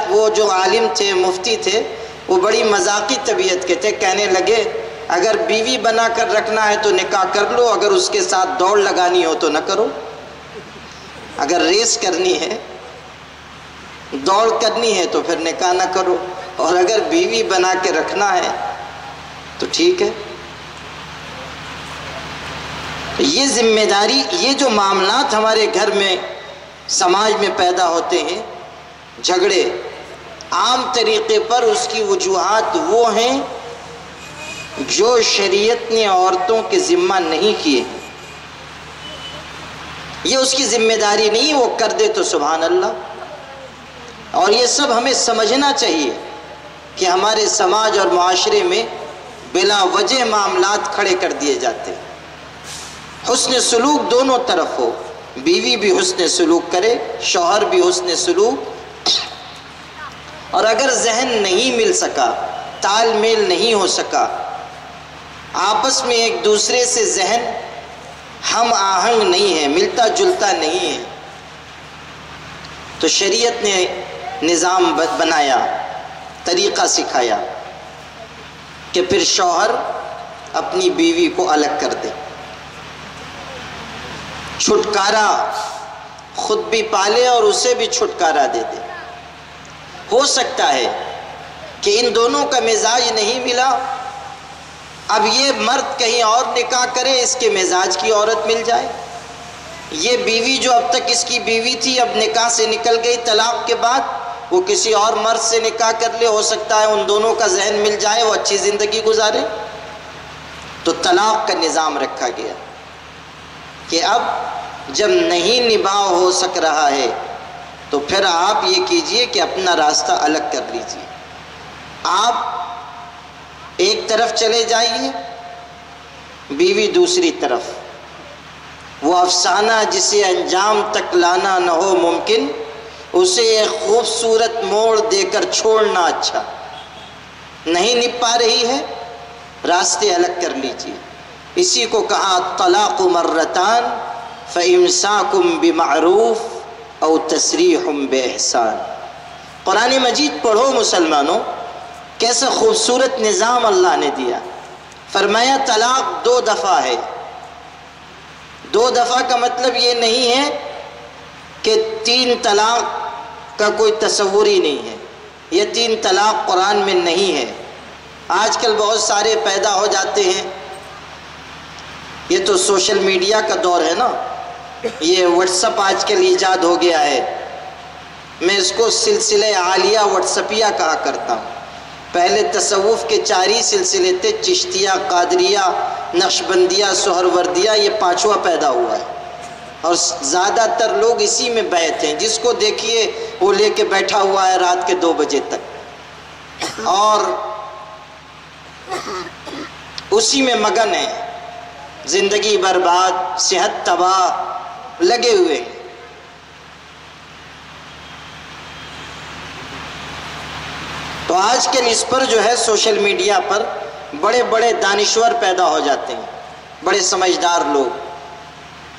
وہ جو عالم تھے، مفتی تھے، وہ بڑی مذاقی طبیعت کے تھے، کہنے لگے اگر بیوی بنا کر رکھنا ہے تو نکاح کر لو، اگر اس کے ساتھ دوڑ لگانی ہو تو نہ کرو، اگر ریس کرنی ہے، دوڑ کرنی ہے تو پھر نکاح نہ کرو، اور اگر بیوی بنا کے رکھنا ہے تو ٹھیک ہے۔ یہ ذمہ داری، یہ جو معاملات ہمارے گھر میں سماج میں پیدا ہوتے ہیں، جھگڑے، عام طریقے پر اس کی وجوہات وہ ہیں جو شریعت نے عورتوں کے ذمہ نہیں کیے، یہ اس کی ذمہ داری نہیں، وہ کر دے تو سبحان اللہ۔ اور یہ سب ہمیں سمجھنا چاہیے کہ ہمارے سماج اور معاشرے میں بلا وجہ معاملات کھڑے کر دیے جاتے ہیں۔ حسن سلوک دونوں طرف ہو، بیوی بھی حسن سلوک کرے، شوہر بھی حسن سلوک، اور اگر ذہن نہیں مل سکا، تال میل نہیں ہو سکا، آپس میں ایک دوسرے سے ذہن ہم آہنگ نہیں ہے، ملتا جلتا نہیں ہے، تو شریعت نے نظام بنایا، طریقہ سکھایا کہ پھر شوہر اپنی بیوی کو الگ کر دے، چھٹکارا خود بھی پالے اور اسے بھی چھٹکارا دے دے۔ ہو سکتا ہے کہ ان دونوں کا مزاج نہیں ملا، اب یہ مرد کہیں اور نکاح کرے، اس کے مزاج کی عورت مل جائے، یہ بیوی جو اب تک اس کی بیوی تھی اب نکاح سے نکل گئی، طلاق کے بعد وہ کسی اور مرد سے نکاح کر لے، ہو سکتا ہے ان دونوں کا ذہن مل جائے، وہ اچھی زندگی گزارے، تو طلاق کا نظام رکھا گیا کہ اب جب نہیں نباہ ہو سک رہا ہے تو پھر آپ یہ کیجئے کہ اپنا راستہ الگ کر لیجئے، آپ ایک طرف چلے جائیے، بیوی دوسری طرف، وہ افسانہ جسے انجام تک لانا نہ ہو ممکن، اسے ایک خوبصورت موڑ دے کر چھوڑنا اچھا، نہیں نپا رہی ہے راستے الگ کر لیجئے۔ اسی کو کہا طلاق مرتان فامساکم بمعروف او تسریح بإحسان۔ قرآن مجید پڑھو مسلمانوں، کیسا خوبصورت نظام اللہ نے دیا۔ فرمایا طلاق 2 دفعہ ہے۔ 2 دفعہ کا مطلب یہ نہیں ہے کہ 3 طلاق کا کوئی تصور ہی نہیں ہے، یہ 3 طلاق قرآن میں نہیں ہے۔ آج کل بہت سارے پیدا ہو جاتے ہیں، یہ تو سوشل میڈیا کا دور ہے نا، یہ واٹس اپ آج کل ایجاد ہو گیا ہے۔ میں اس کو سلسلہ عالیہ واٹسپیہ کہا کرتا ہوں۔ پہلے تصوف کے 4 ہی سلسلے تھے، چشتیہ، قادریہ، نقشبندیہ، سہروردیہ، یہ 5واں پیدا ہوا ہے، اور زیادہ تر لوگ اسی میں بیعت ہیں۔ جس کو دیکھیے وہ لے کے بیٹھا ہوا ہے رات کے 2 بجے تک، اور اسی میں مگن ہے، زندگی برباد، صحت تباہ، لگے ہوئے ہیں۔ تو آج کل اس پر جو ہے سوشل میڈیا پر بڑے بڑے دانشور پیدا ہو جاتے ہیں، بڑے سمجھدار لوگ،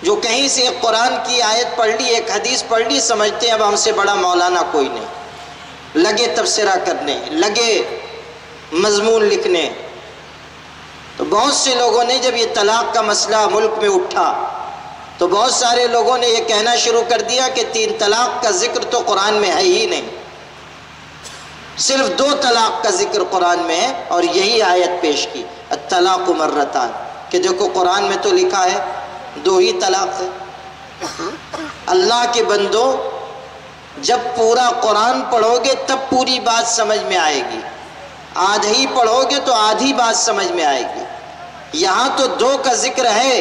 جو کہیں سے ایک قرآن کی آیت پڑھ لی، ایک حدیث پڑھ لی، سمجھتے ہیں اب ہم سے بڑا مولانا کوئی نہیں، لگے تبصرہ کرنے، لگے مضمون لکھنے۔ تو بہت سے لوگوں نے جب یہ طلاق کا مسئلہ ملک میں اٹھا تو بہت سارے لوگوں نے یہ کہنا شروع کر دیا کہ 3 طلاق کا ذکر تو قرآن میں ہے ہی نہیں، صرف 2 طلاق کا ذکر قرآن میں ہے، اور یہی آیت پیش کی الطلاق مرتان، کہ دیکھو قرآن میں تو لکھا ہے 2 ہی طلاق ہے۔ اللہ کے بندو، جب پورا قرآن پڑھو گے تب پوری بات سمجھ میں آئے گی، آدھی پڑھو گے تو آدھی بات سمجھ میں آئے گی۔ یہاں تو 2 کا ذکر ہے،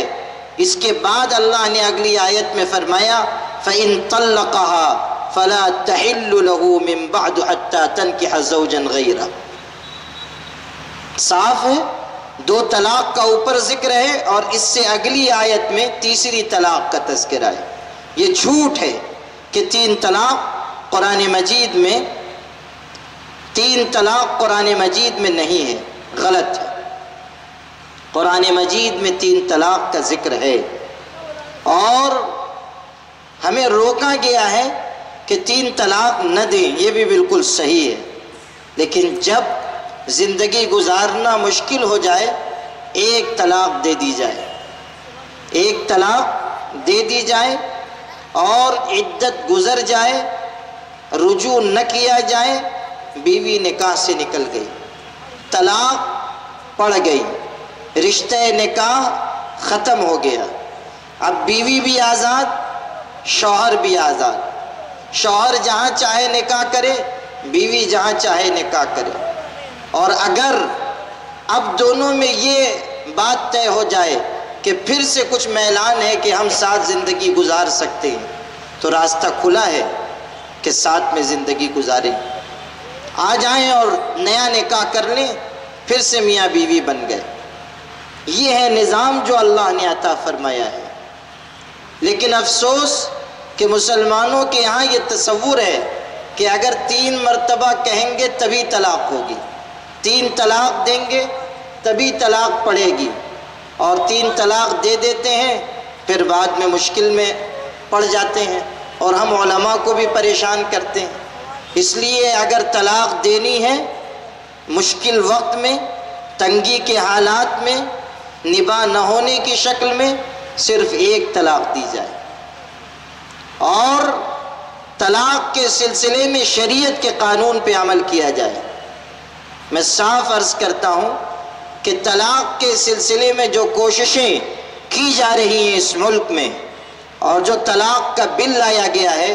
اس کے بعد اللہ نے اگلی آیت میں فرمایا فَإِن طَلَّقَهَا فَلَا تَحِلُّ لَهُ مِن بَعْدُ حَتَّى تَنْكِحَ زَوْجًا غَيْرَهُ۔ صاف ہے، 2 طلاق کا اوپر ذکر ہے، اور اس سے اگلی آیت میں تیسری طلاق کا تذکرہ ہے۔ یہ جھوٹ ہے کہ 3 طلاق قرآن مجید میں 3 طلاق قرآن مجید میں نہیں ہے، غلط ہے۔ قرآن مجید میں 3 طلاق کا ذکر ہے، اور ہمیں روکا گیا ہے کہ 3 طلاق نہ دیں، یہ بھی بالکل صحیح ہے، لیکن جب زندگی گزارنا مشکل ہو جائے 1 طلاق دے دی جائے، 1 طلاق دے دی جائے، اور عدت گزر جائے، رجوع نہ کیا جائے، بیوی نکاح سے نکل گئی، طلاق پڑ گئی، رشتہ نکاح ختم ہو گیا، اب بیوی بھی آزاد، شوہر بھی آزاد، شوہر جہاں چاہے نکاح کرے، بیوی جہاں چاہے نکاح کرے۔ اور اگر اب دونوں میں یہ بات طے ہو جائے کہ پھر سے کچھ میلان ہے کہ ہم ساتھ زندگی گزار سکتے ہیں، تو راستہ کھلا ہے کہ ساتھ میں زندگی گزاریں، آ جائیں اور نیا نکاح کر لیں، پھر سے میاں بیوی بن گئے۔ یہ ہے نظام جو اللہ نے عطا فرمایا ہے۔ لیکن افسوس کہ مسلمانوں کے یہاں یہ تصور ہے کہ اگر 3 مرتبہ کہیں گے تبھی طلاق ہوگی، 3 طلاق دیں گے تبھی طلاق پڑے گی، اور 3 طلاق دے دیتے ہیں، پھر بعد میں مشکل میں پڑ جاتے ہیں، اور ہم علماء کو بھی پریشان کرتے ہیں۔ اس لیے اگر طلاق دینی ہے مشکل وقت میں، تنگی کے حالات میں، نباہ نہ ہونے کی شکل میں، صرف 1 طلاق دی جائے، اور طلاق کے سلسلے میں شریعت کے قانون پہ عمل کیا جائے۔ میں صاف عرض کرتا ہوں کہ طلاق کے سلسلے میں جو کوششیں کی جا رہی ہیں اس ملک میں، اور جو طلاق کا بل لایا گیا ہے،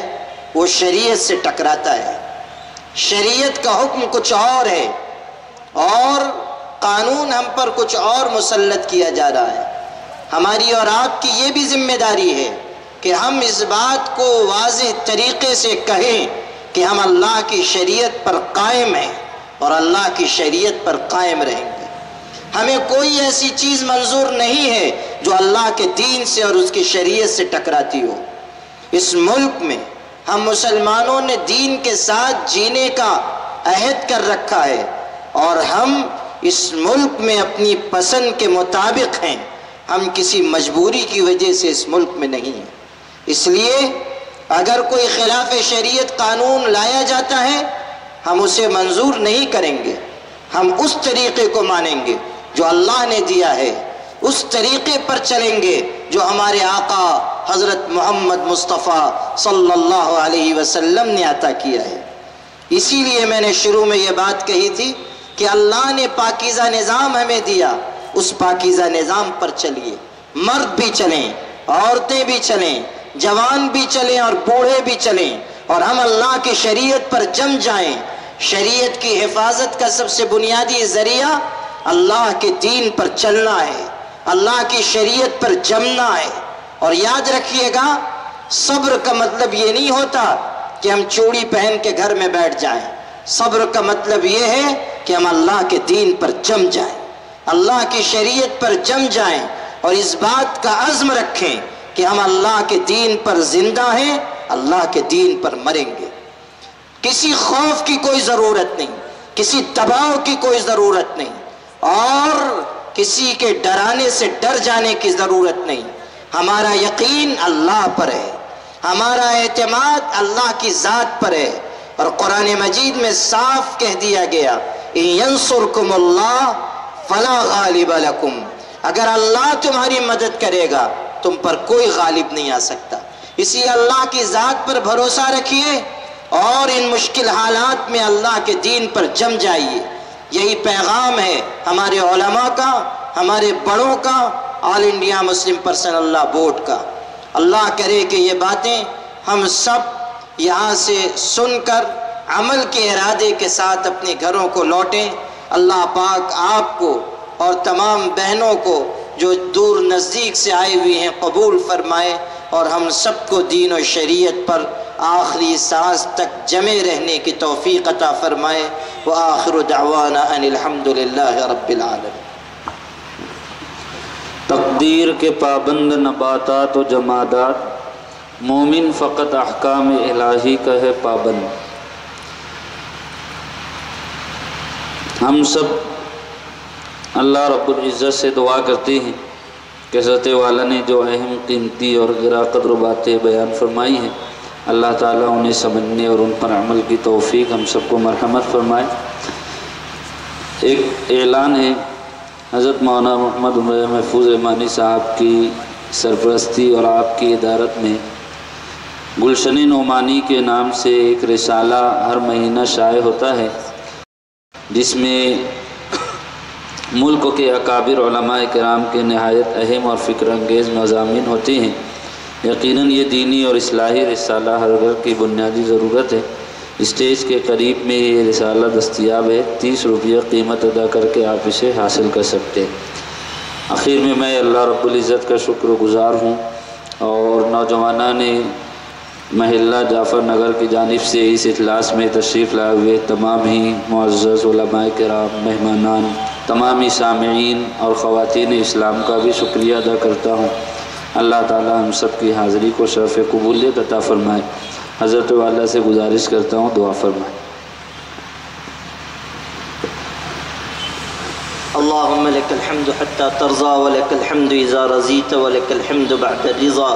وہ شریعت سے ٹکراتا ہے۔ شریعت کا حکم کچھ اور ہے، اور قانون ہم پر کچھ اور مسلط کیا جا رہا ہے۔ ہماری اور آپ کی یہ بھی ذمہ داری ہے کہ ہم اس بات کو واضح طریقے سے کہیں کہ ہم اللہ کی شریعت پر قائم ہیں، اور اللہ کی شریعت پر قائم رہیں گے۔ ہمیں کوئی ایسی چیز منظور نہیں ہے جو اللہ کے دین سے اور اس کی شریعت سے ٹکراتی ہو۔ اس ملک میں ہم مسلمانوں نے دین کے ساتھ جینے کا عہد کر رکھا ہے، اور ہم اس ملک میں اپنی پسند کے مطابق ہیں، ہم کسی مجبوری کی وجہ سے اس ملک میں نہیں ہیں۔ اس لیے اگر کوئی خلاف شریعت قانون لایا جاتا ہے ہم اسے منظور نہیں کریں گے، ہم اس طریقے کو مانیں گے جو اللہ نے دیا ہے، اس طریقے پر چلیں گے جو ہمارے آقا حضرت محمد مصطفیٰ صلی اللہ علیہ وسلم نے عطا کیا ہے۔ اسی لیے میں نے شروع میں یہ بات کہی تھی کہ اللہ نے پاکیزہ نظام ہمیں دیا، اس پاکیزہ نظام پر چلیے، مرد بھی چلیں، عورتیں بھی چلیں، جوان بھی چلیں اور بوڑھے بھی چلیں، اور ہم اللہ کی شریعت پر جم جائیں۔ شریعت کی حفاظت کا سب سے بنیادی ذریعہ اللہ کے دین پر چلنا ہے، اللہ کی شریعت پر جمنا ہے۔ اور یاد رکھیے گا، صبر کا مطلب یہ نہیں ہوتا کہ ہم چوڑی پہن کے گھر میں بیٹھ جائیں، صبر کا مطلب یہ ہے کہ ہم اللہ کے دین پر جم جائیں، اللہ کی شریعت پر جم جائیں، اور اس بات کا عزم رکھیں کہ ہم اللہ کے دین پر زندہ ہیں، اللہ کے دین پر مریں گے۔ کسی خوف کی کوئی ضرورت نہیں، کسی دباؤ کی کوئی ضرورت نہیں، اور کسی کے ڈرانے سے ڈر جانے کی ضرورت نہیں۔ ہمارا یقین اللہ پر ہے، ہمارا اعتماد اللہ کی ذات پر ہے، اور قرآن مجید میں صاف کہہ دیا گیا اِن ينصركم اللہ فلا غالب لکم، اگر اللہ تمہاری مدد کرے گا تم پر کوئی غالب نہیں آ سکتا۔ اسی اللہ کی ذات پر بھروسہ رکھیے اور ان مشکل حالات میں اللہ کے دین پر جم جائیے۔ یہی پیغام ہے ہمارے علماء کا، ہمارے بڑوں کا، all India Muslim personal law board کا۔ اللہ کرے کہ یہ باتیں ہم سب یہاں سے سن کر عمل کے ارادے کے ساتھ اپنے گھروں کو لوٹیں۔ اللہ پاک آپ کو اور تمام بہنوں کو جو دور نزدیک سے آئے ہوئے ہیں قبول فرمائے، اور ہم سب کو دین و شریعت پر آخری سانس تک جمے رہنے کی توفیق عطا فرمائے۔ وآخر دعوانا ان الحمد للہ رب العالمین۔ تقدیر کے پابند نباتات و جمادات، مومن فقط احکام الہی کا ہے پابند۔ ہم سب اللہ رب العزت سے دعا کرتے ہیں کہ حضرت والا نے جو اہم، قیمتی اور غیر قدر باتیں بیان فرمائی ہیں، اللہ تعالیٰ انہیں سمجھنے اور ان پر عمل کی توفیق ہم سب کو مرحمت فرمائے۔ ایک اعلان ہے، حضرت مولانا محمد عمر محفوظ رحمانی صاحب کی سرپرستی اور آپ کی ادارت میں گلشن نعمانی کے نام سے ایک رسالہ ہر مہینہ شائع ہوتا ہے، جس میں ملک کے اکابر علماء کرام کے نہایت اہم اور فکر انگیز مضامین ہوتے ہیں۔ یقیناً یہ دینی اور اصلاحی رسالہ ہر گھر کی بنیادی ضرورت ہے۔ اسٹیج کے قریب میں یہ رسالہ دستیاب ہے، 30 روپیہ قیمت ادا کر کے آپ اسے حاصل کر سکتے ہیں۔ آخر میں اللہ رب العزت کا شکر گزار ہوں، اور نوجوانان محلہ جعفر نگر کی جانب سے اس اجلاس میں تشریف لائے ہوئے تمام ہی معزز علماء کرام، مہمانان، تمامی سامعین اور خواتین اسلام کا بھی شکریہ ادا کرتا ہوں۔ اللہ تعالی ہم سب کی حاضری کو شرف قبولیت عطا فرمائے۔ حضرت والا سے گزارش کرتا ہوں دعا فرمائے۔ اللهم لك الحمد حتى ترضى ولك الحمد إذا رضيت ولك الحمد بعد الرضا۔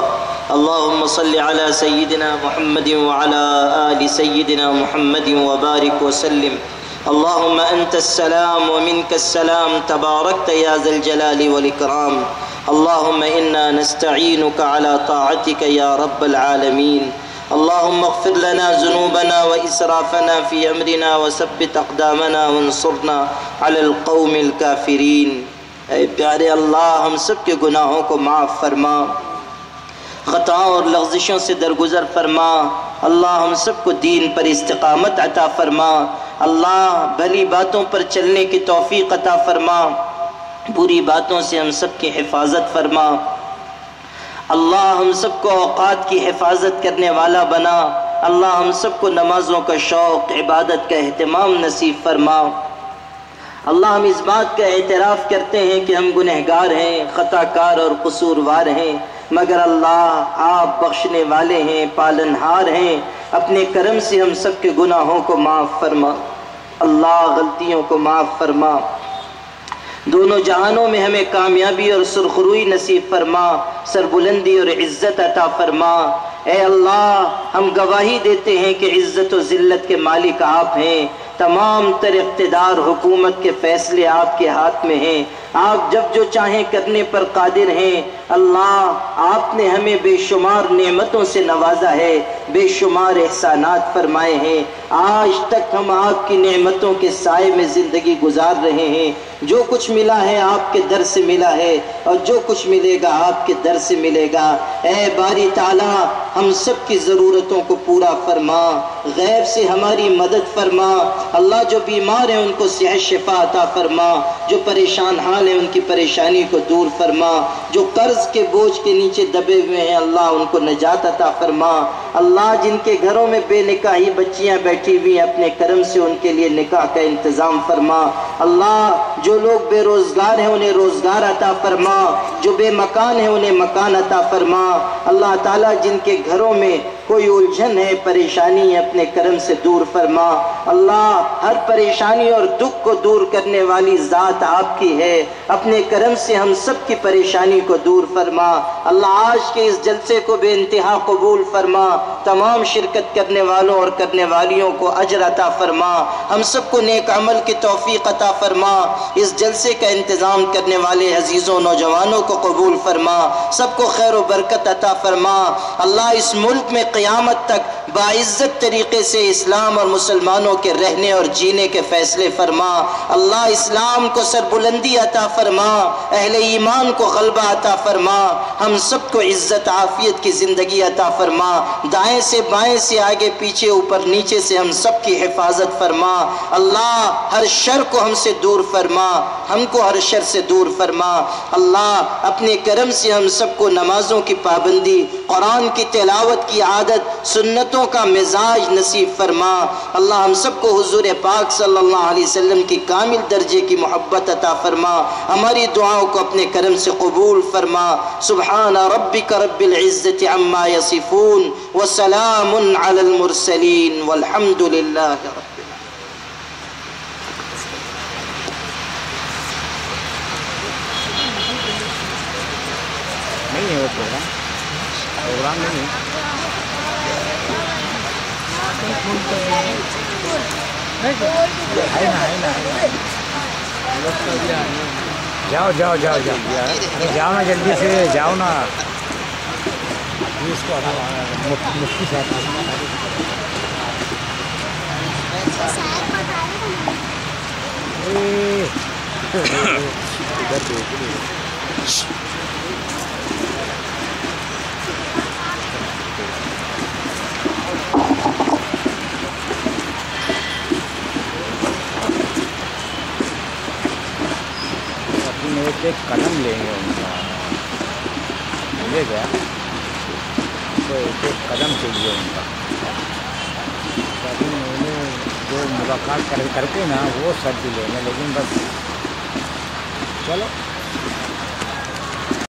اللهم صل على سيدنا محمد وعلى آل سيدنا محمد وبارك وسلم۔ اللهم أنت السلام ومنك السلام، تباركت يا ذا الجلال والإكرام۔ اللهم إنا نستعينك على طاعتك يا رب العالمين۔ اللهم اغفر لنا ذنوبنا وإسرافنا في أمرنا وثبت أقدامنا وانصرنا على القوم الكافرين۔ اے پیارے اللہ، ہم سب کے گناہوں کو معاف فرما، خطاؤں اور لغزشوں سے درگزر فرما۔ اللہ ہم سب کو دین پر استقامت عطا فرما۔ اللہ بھلی باتوں پر چلنے کی توفیق عطا فرما، بری باتوں سے ہم سب کی حفاظت فرما۔ اللہ ہم سب کو اوقات کی حفاظت کرنے والا بنا۔ اللہ ہم سب کو نمازوں کا شوق، عبادت کا اہتمام نصیب فرما۔ اللہ ہم اس بات کا اعتراف کرتے ہیں کہ ہم گنہگار ہیں، خطا کار اور قصوروار ہیں، مگر اللہ آپ بخشنے والے ہیں، پالنہار ہیں۔ اپنے کرم سے ہم سب کے گناہوں کو معاف فرما، اللہ غلطیوں کو معاف فرما۔ دونوں جہانوں میں ہمیں کامیابی اور سرخروئی نصیب فرما، سربلندی اور عزت عطا فرما۔ اے اللہ ہم گواہی دیتے ہیں کہ عزت و ذلت کے مالک آپ ہیں، تمام تر اقتدار حکومت کے فیصلے آپ کے ہاتھ میں ہیں، آپ جب جو چاہیں کرنے پر قادر ہیں۔ اللہ آپ نے ہمیں بے شمار نعمتوں سے نوازا ہے، بے شمار احسانات فرمائے ہیں، آج تک ہم آپ کی نعمتوں کے سائے میں زندگی گزار رہے ہیں۔ جو کچھ ملا ہے آپ کے در سے ملا ہے، اور جو کچھ ملے گا آپ کے در سے ملے گا۔ اے باری تعالیٰ ہم سب کی ضرورتوں کو پورا فرما، غیب سے ہماری مدد فرما۔ اللہ جو بیمار ہیں ان کو صحت شفا عطا فرما، جو پریشان حال ہیں ان کی پریشانی کو دور فرما، جو قرض کے بوجھ کے نیچے دبے ہوئے ہیں اللہ ان کو نجات عطا فرما۔ اللہ جن کے گھروں میں بے نکاحی بچیاں بیٹھی ہوئی ہیں اپنے کرم سے ان کے لیے نکاح کا انتظام فرما۔ اللہ جو لوگ بے روزگار ہیں انہیں روزگار عطا فرما، جو بے مکان ہیں انہیں مکان عطا فرما۔ اللہ تعالیٰ جن کے گھروں میں کوئی الجھن ہے پریشانی ہے اپنے کرم سے دور فرما۔ اللہ ہر پریشانی اور دکھ کو دور کرنے والی ذات آپ کی ہے، اپنے کرم سے ہم سب کی پریشانی کو دور فرما۔ اللہ آج کے اس جلسے کو بے انتہا قبول فرما، تمام شرکت کرنے والوں اور کرنے والیوں کو اجر عطا فرما، ہم سب کو نیک عمل کی توفیق عطا فرما۔ اس جلسے کا انتظام کرنے والے عزیزوں نوجوانوں کو قبول فرما، سب کو خیر و برکت عطا فرما۔ اللہ اس ملک میں قیامت تک باعزت طریقے سے اسلام اور مسلمانوں کے رہنے اور جینے کے فیصلے فرما۔ اللہ اسلام کو سربلندی عطا فرما، اہل ایمان کو غلبہ عطا فرما، ہم سب کو عزت عافیت کی زندگی عطا فرما، دائیں سے بائیں سے آگے پیچھے اوپر نیچے سے ہم سب کی حفاظت فرما۔ اللہ ہر شر کو ہم سے دور فرما، ہم کو ہر شر سے دور فرما۔ اللہ اپنے کرم سے ہم سب کو نمازوں کی پابندی، قرآن کی تلاوت کی عادت، سنتوں کا مزاج نصیب فرما۔ اللہ ہم سب کو حضور پاک صلی اللہ علیہ وسلم کی کامل درجے کی محبت عطا فرما، ہماری دعاؤں کو اپنے کرم سے قبول فرما۔ سبحان ربک رب العزت عما یصفون وسلام علی المرسلین والحمد للہ رب العالمین۔ نہیں ہے وہ پروگرام نہیں ہے۔ جاؤ جاؤ جاؤ جاؤ ارے جاؤ نا جلدی سے جاؤ نا، اس کو مفتی صاحب ایک قدم لیں گے ان کا، لے گیا تو ایک قدم چاہیے ان کا، لیکن انہیں جو ملاقات کرتے نا وہ سب بھی لیں گے، لیکن بس چلو